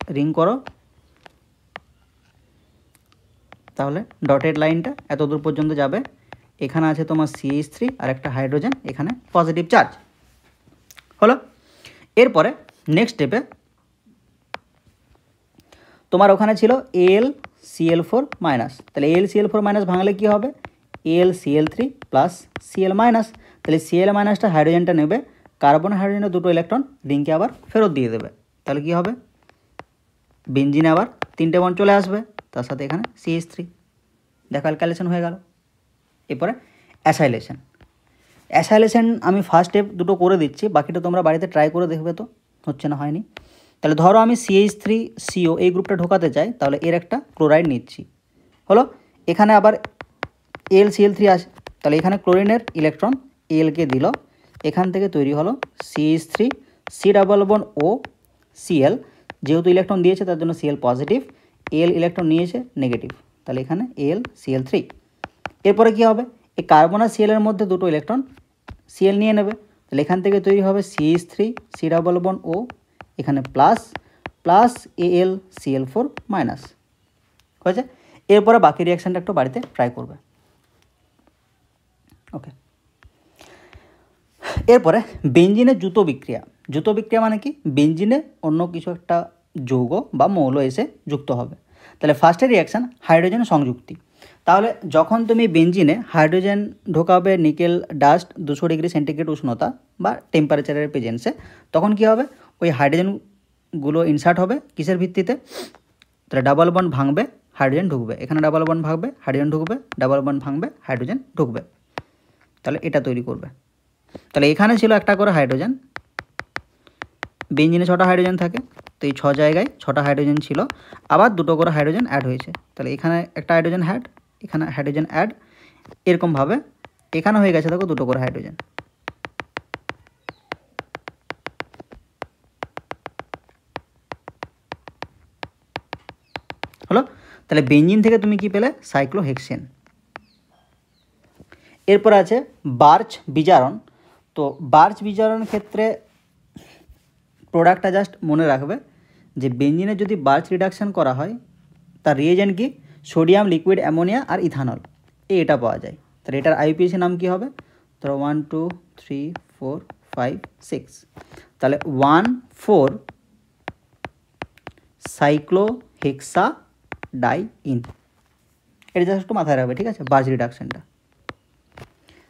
রিং করো, তাহলে ডটেড লাইনটা এত দূর পর্যন্ত যাবে। এখানে আছে তোমার CH3 আর একটা হাইড্রোজেন, এখানে পজিটিভ চার্জ হলো। এরপরে নেক্সট স্টেপে তোমার ওখানে ছিল AlCl4 মাইনাস, তাহলে AlCl4 মাইনাস ভাঙলে কী হবে, AlCl3 প্লাস Cl মাইনাস, তাহলে Cl মাইনাসটা হাইড্রোজেনটা নেবে, কার্বন হাইড্রোজেনের দুটো ইলেকট্রন রিংকে আবার ফেরত দিয়ে দেবে, তাহলে কী হবে, বেঞ্জিনে আবার 3টে বন্ড চলে আসবে, তার সাথে এখানে CH3, দেখো অ্যালকাইলেশন হয়ে গেল। এরপরে অ্যাসাইলেশন আমি ফার্স্ট স্টেপ দুটো করে দিচ্ছি, বাকিটা তোমরা বাড়িতে ট্রাই করে দেখবে, তো হচ্ছে না হয়নি। তাহলে ধরো আমি CH3CO এই গ্রুপটা ঢোকাতে চাই, তাহলে এর একটা ক্লোরাইড নিচ্ছি, হলো। এখানে আবার AlCl3 আছে, তাহলে এখানে ক্লোরিনের ইলেকট্রন এলকে দিল, এখান থেকে তৈরি হলো CH3 C++O Cl, যেহেতু ইলেকট্রন দিয়েছে তার জন্য Cl পজিটিভ, এল ইলেকট্রন নিয়েছে নেগেটিভ, তাহলে এখানে AlCl3। এরপরে কী হবে, এই কার্বন আর Cl এর মধ্যে দুটো ইলেকট্রন Cl নিয়ে নেবে, তাহলে এখান থেকে তৈরি হবে CH3 C++O, এখানে প্লাস প্লাস AlCl4 মাইনাস, হয়েছে। এরপরে বাকি রিয়াকশানটা একটু বাড়িতে ট্রাই করবে, ওকে। এরপরে বেঞ্জিনের যুত বিক্রিয়া মানে কি, বেঞ্জিনে অন্য কিছু একটা যৌগ বা মৌল এসে যুক্ত হবে, তাহলে ফার্স্টের রিয়াকশান হাইড্রোজেন সংযুক্তি। তাহলে যখন তুমি বেঞ্জিনে হাইড্রোজেন ঢোকাবে নিকেল ডাস্ট 200 ডিগ্রি সেন্টিগ্রেড উষ্ণতা বা টেম্পারেচারের প্রেজেন্সে, তখন কি হবে, ওই হাইড্রোজেনগুলো ইনসার্ট হবে কিসের ভিত্তিতে, তাহলে ডাবল বন্ড ভাঙবে, হাইড্রোজেন ঢুকবে, এখানে ডাবল বন্ড ভাঙবে, হাইড্রোজেন ঢুকবে, ডাবল বন্ড ভাঙবে, হাইড্রোজেন ঢুকবে, তাহলে এটা তৈরি করবে। তাহলে এখানে ছিল একটা করে হাইড্রোজেন, বেঞ্জিনে 6টা হাইড্রোজেন থাকে, তো এই 6 জায়গায় 6টা হাইড্রোজেন ছিল, আবার দুটো করে হাইড্রোজেন অ্যাড হয়েছে, তাহলে এখানে একটা হাইড্রোজেন অ্যাড, এখানে হাইড্রোজেন অ্যাড, এরকমভাবে এখানে হয়ে গেছে দেখো দুটো করে হাইড্রোজেন, হলো। তাহলে বেঞ্জিন থেকে তুমি কি পেলে, সাইক্লোহেক্সেন। এরপর আছে বার্চ বিজারণ। তো বার্চ বিজারণ ক্ষেত্রে প্রোডাক্টটা জাস্ট মনে রাখবে যে বেঞ্জিনে যদি বার্চ রিডাকশান করা হয়, তার রিয়েজেন্ট কি, সোডিয়াম লিকুইড অ্যামোনিয়া আর ইথানল, এটা পাওয়া যায়। তাহলে এটার আইউপিএসি নাম কি হবে, ধরো 1 2 3 4 5 6, তাহলে 1,4 সাইক্লোহেক্সাডাইইন, এটা জাস্ট একটু মাথায় রাখবে, ঠিক আছে। বার্চ রিডাকশানটা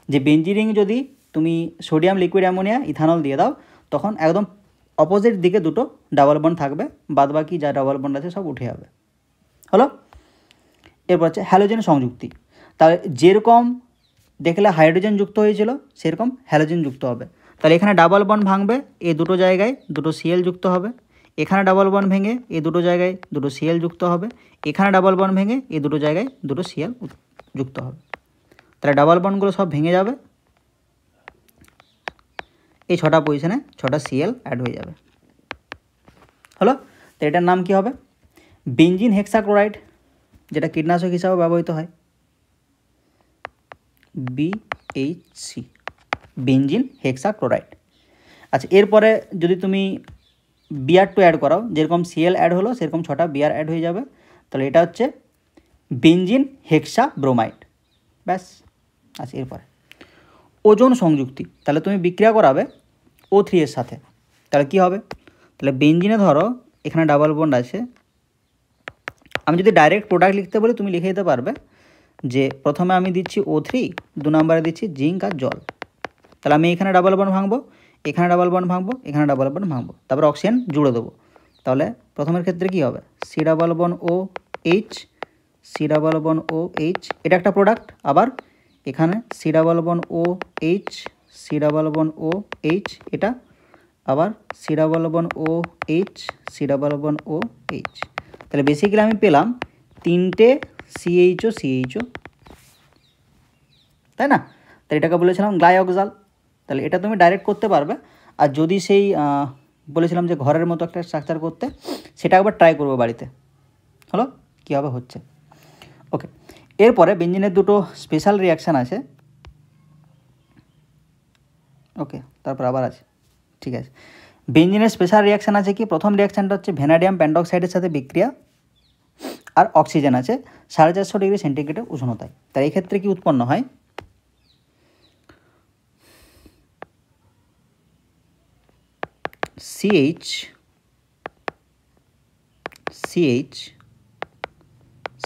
যে বেঞ্জিন যদি তুমি সোডিয়াম লিকুইড অ্যামোনিয়া ইথানল দিয়ে দাও, তখন একদম অপোজিট দিকে দুটো ডাবল বন্ড থাকবে, বাদবাকি যা ডাবল বন্ড আছে সব উঠে যাবে, হলো। এরপর হচ্ছে হ্যালোজেন সংযুক্তি। তাহলে যেরকম দেখলে হাইড্রোজেন যুক্ত হয়েছিল সেরকম হ্যালোজেন যুক্ত হবে, তাহলে এখানে ডাবল বন্ড ভাঙবে, এই দুটো জায়গায় দুটো Cl যুক্ত হবে, এখানে ডাবল বন্ড ভেঙে এই দুটো জায়গায় দুটো Cl যুক্ত হবে, এখানে ডাবল বন্ড ভেঙে এই দুটো জায়গায় দুটো Cl যুক্ত হবে, তাহলে ডাবল বন্ডগুলো সব ভেঙে যাবে, এই 6টা পজিশনে 6টা Cl অ্যাড হয়ে যাবে, হলো। তো এটার নাম কি হবে, বেঞ্জিন হেক্সাক্লোরাইড, যেটা কীটনাশক হিসাবে ব্যবহৃত হয়, BHC, বেঞ্জিন হেক্সাক্লোরাইড। আচ্ছা, এরপরে যদি তুমি Br2 অ্যাড করাও, যেরকম Cl অ্যাড হলো সেরকম 6টা Br অ্যাড হয়ে যাবে, তাহলে এটা হচ্ছে বেঞ্জিন হেক্সা ব্রোমাইড, ব্যাস। আচ্ছা, এরপরে ওজোন সংযুক্তি। তাহলে তুমি বিক্রিয়া করাবে O3 এর সাথে, তাহলে কি হবে, তাহলে বেঞ্জিনে ধরো এখানে ডাবল বন্ড আছে, আমি যদি ডাইরেক্ট প্রোডাক্ট লিখতে বলি তুমি লিখে দিতে পারবে যে প্রথমে আমি দিচ্ছি O3, 2 নম্বরে দিচ্ছি জিঙ্ক আর জল, তাহলে আমি এখানে ডাবল বন্ড ভাঙবো, এখানে ডাবল বন্ড ভাঙবো, এখানে ডাবল বন্ড ভাঙবো, তারপর অক্সিজেন জুড়ে দেবো, তাহলে প্রথমের ক্ষেত্রে কি হবে, C++OH, C++OH, এটা একটা প্রোডাক্ট, আবার এখানে C++OH, C++OH, এটা আবার C++OH, C++OH, তাহলে বেসিক্যালি আমি পেলাম 3টে CHO, তাই না। তাহলে এটাকে বলেছিলাম গ্লাইঅক্সাল, তাহলে এটা তুমি ডাইরেক্ট করতে পারবে, আর যদি সেই বলেছিলাম যে ঘরের মতো একটা স্ট্রাকচার করতে, সেটা একবার ট্রাই করবো বাড়িতে, হলো, কীভাবে হচ্ছে, ওকে। এরপরে বেঞ্জিনের দুটো স্পেশাল রিয়াকশান আছে, ওকে, তারপর আবার আছে, ঠিক আছে। বেঞ্জিনের স্পেশাল রিয়াকশান আছে কি, প্রথম রিয়াকশানটা হচ্ছে ভ্যানাডিয়াম পেন্টক্সাইডের সাথে বিক্রিয়া, আর অক্সিজেন আছে 450 ডিগ্রি সেন্টিগ্রেডের উষ্ণতায়। তাই এই ক্ষেত্রে কি উৎপন্ন হয়, CH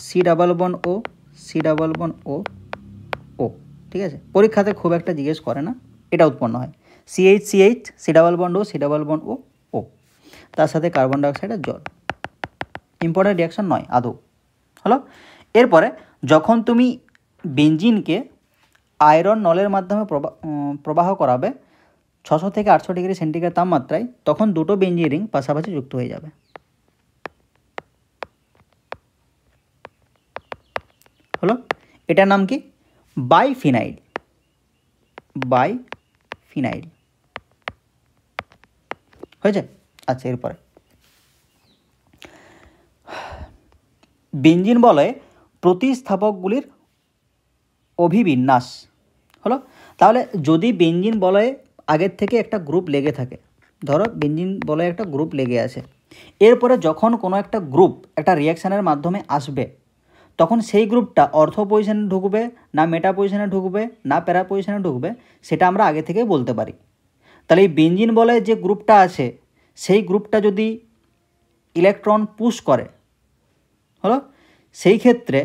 C ডাবল বন্ড ও C ডাবল বন্ড ও ও, ঠিক আছে। পরীক্ষাতে খুব একটা জিজ্ঞেস করে না, এটা উৎপন্ন হয় CH C ডাবল বন্ড ও C ডাবল বন্ড ও ও, তার সাথে কার্বন ডাইঅক্সাইডের জল। ইম্পর্টেন্ট রিয়াকশন নয় আদৌ, হলো। এরপরে যখন তুমি বেঞ্জিনকে আয়রন নলের মাধ্যমে প্রবাহ করাবে 600 থেকে 800 ডিগ্রি সেন্টিগ্রেড তাপমাত্রায়, তখন দুটো বেঞ্জিন রিং পাশাপাশি যুক্ত হয়ে যাবে, হলো। এটার নাম কি, বাইফিনাইল। হয়েছে। আচ্ছা, এরপরে বেঞ্জিন বলয়ে প্রতিস্থাপকগুলির অভিবিন্যাস, হলো। তাহলে যদি বেঞ্জিন বলয়ে আগের থেকে একটা গ্রুপ লেগে থাকে, ধরো বেঞ্জিন বলয়ে একটা গ্রুপ লেগে আছে, এরপরে যখন কোনো একটা গ্রুপ একটা রিয়াকশানের মাধ্যমে আসবে, তখন সেই গ্রুপটা অর্থো পজিশনে ঢুকবে না মেটা পজিশনে ঢুকবে না প্যারা পজিশনে ঢুকবে, সেটা আমরা আগে থেকে বলতে পারি। তাহলে এই বেঞ্জিন বলয়ে যে গ্রুপটা আছে, সেই গ্রুপটা যদি ইলেকট্রন পুশ করে, হলো, সেই ক্ষেত্রে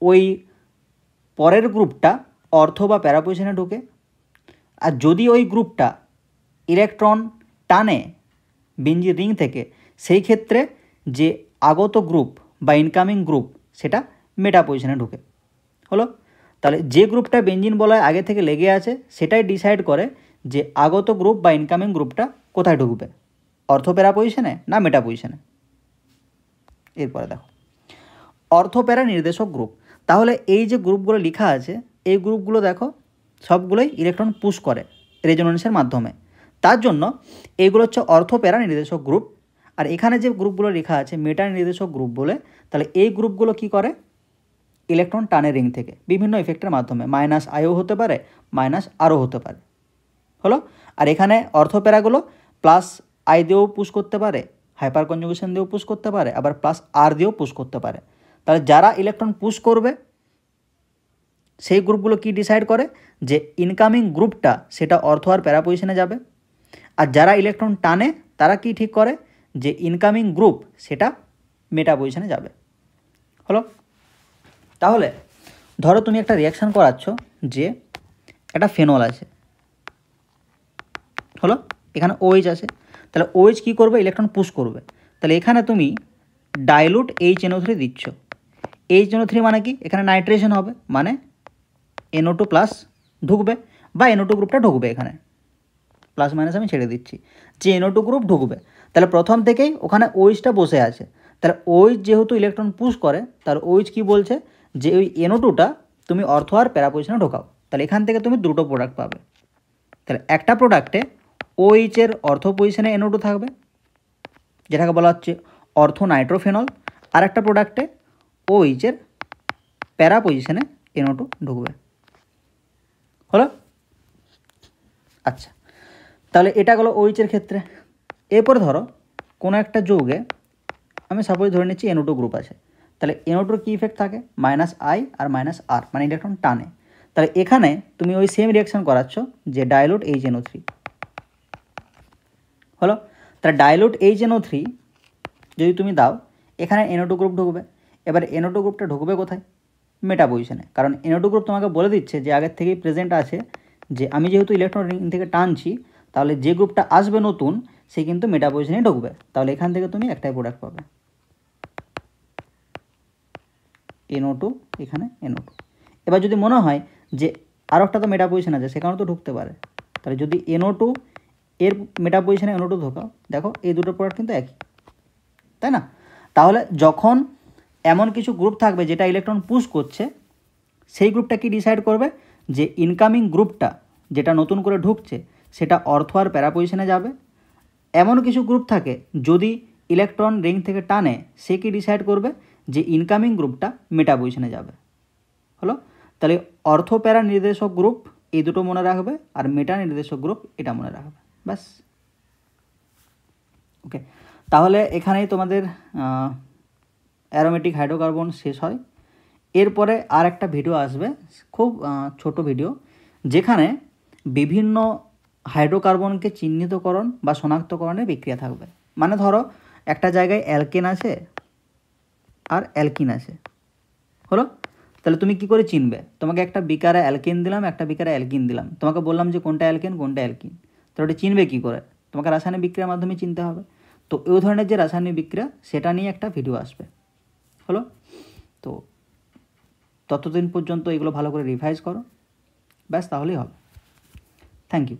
ওই পরের গ্রুপটা অর্থ বা প্যারা পজিশনে ঢুকে। আর যদি ওই গ্রুপটা ইলেকট্রন টানে বেঞ্জিন রিং থেকে, সেই ক্ষেত্রে যে আগত গ্রুপ বা ইনকামিং গ্রুপ সেটা মেটা পজিশনে ঢুকে, হলো। তাহলে যে গ্রুপটা বেঞ্জিন বলয়ে আগে থেকে লেগে আছে, সেটাই ডিসাইড করে যে আগত গ্রুপ বা ইনকামিং গ্রুপটা কোথায় ঢুকবে, অর্থ প্যারা পজিশনে না মেটা পজিশনে। এরপরে দেখো অর্থ প্যারা নির্দেশক গ্রুপ। তাহলে এই যে গ্রুপগুলো লেখা আছে, এই গ্রুপগুলো দেখো সবগুলোই ইলেকট্রন পুশ করে রেজোনেন্সের মাধ্যমে, তার জন্য এইগুলো হচ্ছে অর্থ প্যারা নির্দেশক গ্রুপ। আর এখানে যে গ্রুপগুলো লেখা আছে মেটা নির্দেশক গ্রুপ বলে, তাহলে এই গ্রুপগুলো কি করে, ইলেকট্রন টানে রিং থেকে বিভিন্ন ইফেক্টের মাধ্যমে, মাইনাস আইও হতে পারে, মাইনাস আরও হতে পারে, হলো। আর এখানে অর্থ প্যারাগুলো প্লাস আই দিয়েও পুশ করতে পারে, হাইপার কনজুগেশন দিয়েও পুশ করতে পারে, আবার প্লাস আর দিয়েও পুশ করতে পারে। তাহলে যারা ইলেকট্রন পুশ করবে, সেই গ্রুপগুলো কি ডিসাইড করে, যে ইনকামিং গ্রুপটা সেটা অর্থ আর প্যারা পজিশনে যাবে। আর যারা ইলেকট্রন টানে, তারা কি ঠিক করে, যে ইনকামিং গ্রুপ সেটা মেটা পজিশনে যাবে, হলো। তাহলে ধরো তুমি একটা রিয়াকশান করাচ্ছ, যে একটা ফেনল আছে, হলো, এখানে OH আছে, তাহলে OH কী করবে, ইলেকট্রন পুশ করবে। তাহলে এখানে তুমি ডাইলুট HNO3 দিচ্ছ। HNO3 মানে কি, এখানে নাইট্রেশন হবে, মানে NO2 প্লাস ঢুকবে, বা NO2 গ্রুপটা ঢুকবে, এখানে প্লাস মাইনাস আমি ছেড়ে দিচ্ছি, যে NO2 গ্রুপ ঢুকবে। তাহলে প্রথম থেকেই ওখানে OHটা বসে আছে, তাহলে OH যেহেতু ইলেকট্রন পুশ করে, তাহলে OH কি বলছে, যে ওই NO2টা তুমি অর্থ আর প্যারা পজিশনে ঢোকাও। তাহলে এখান থেকে তুমি দুটো প্রোডাক্ট পাবে। তাহলে একটা প্রোডাক্টে OH এর অর্থ পজিশনে NO2 থাকবে, যেটাকে বলা হচ্ছে অর্থ নাইট্রোফেনল, আর একটা প্রোডাক্টে OH এর প্যারা পজিশনে NO2 ঢুকবে, হলো। আচ্ছা, তাহলে এটা গেলো OH এর ক্ষেত্রে। এরপরে ধরো কোনো একটা যৌগে আমি সাপোজ ধরে নিচ্ছি NO2 গ্রুপ আছে, তাহলে NO2 কী ইফেক্ট থাকে, মাইনাস আই আর মাইনাস আর, মানে ইলেকট্রন টানে। তাহলে এখানে তুমি ওই সেম রিয়াকশান করাচ্ছ, যে ডাইলুট HNO3, হলো। তাহলে ডাইলুট HNO3 যদি তুমি দাও, এখানে NO2 গ্রুপ ঢুকবে। এবার NO2 গ্রুপটা ঢুকবে কোথায়, মেটা পজিশনে, কারণ NO2 গ্রুপ তোমাকে বলে দিচ্ছে যে আগের থেকেই প্রেজেন্ট আছে, যে আমি যেহেতু ইলেকট্রন রিং থেকে টানছি, তাহলে যে গ্রুপটা আসবে নতুন, সে কিন্তু মেটা পজিশনে ঢুকবে। তাহলে এখান থেকে তুমি একটাই প্রোডাক্ট পাবে, NO2, এখানে NO2। এবার যদি মনে হয় যে আরও একটা তো মেটা পজিশন আছে, সেখানে তো ঢুকতে পারে, তাহলে যদি NO2 এর মেটা পজিশনে NO2 ঢোকাও, দেখো এই দুটো প্রোডাক্ট কিন্তু একই, তাই না। তাহলে যখন এমন কিছু গ্রুপ থাকবে যেটা ইলেকট্রন পুশ করছে, সেই গ্রুপটা কি ডিসাইড করবে, যে ইনকামিং গ্রুপটা যেটা নতুন করে ঢুকছে সেটা অর্থ আর প্যারা পজিশনে যাবে। এমন কিছু গ্রুপ থাকে যদি ইলেকট্রন রিং থেকে টানে, সে কি ডিসাইড করবে, যে ইনকামিং গ্রুপটা মেটা পজিশনে যাবে, হলো। তাহলে অর্থ প্যারা নির্দেশক গ্রুপ এই দুটো মনে রাখবে, আর মেটা নির্দেশক গ্রুপ এটা মনে রাখবে, ব্যাস। ওকে, তাহলে এখানেই তোমাদের অ্যারোমেটিক হাইড্রোকার্বন শেষ হয়। এরপরে আর একটা ভিডিও আসবে, খুব ছোট ভিডিও, যেখানে বিভিন্ন হাইড্রোকার্বনকে চিহ্নিতকরণ বা শনাক্তকরণের বিক্রিয়া থাকবে। মানে ধরো একটা জায়গায় অ্যালকেন আছে আর অ্যালকিন আছে, হলো, তাহলে তুমি কি করে চিনবে? তোমাকে একটা বিকারে অ্যালকেন দিলাম, একটা বিকারে অ্যালকিন দিলাম, তোমাকে বললাম যে কোনটা অ্যালকেন কোনটা অ্যালকিন, তো ওটা চিনবে কী করে? তোমাকে রাসায়নিক বিক্রিয়ার মাধ্যমে চিনতে হবে। তো এই ধরনের যে রাসায়নিক বিক্রিয়া সেটা নিয়ে একটা ভিডিও আসবে, হলো। তো ততদিন পর্যন্ত এগুলো ভালো করে রিভাইজ করো, ব্যাস তাহলেই হবে। Thank you.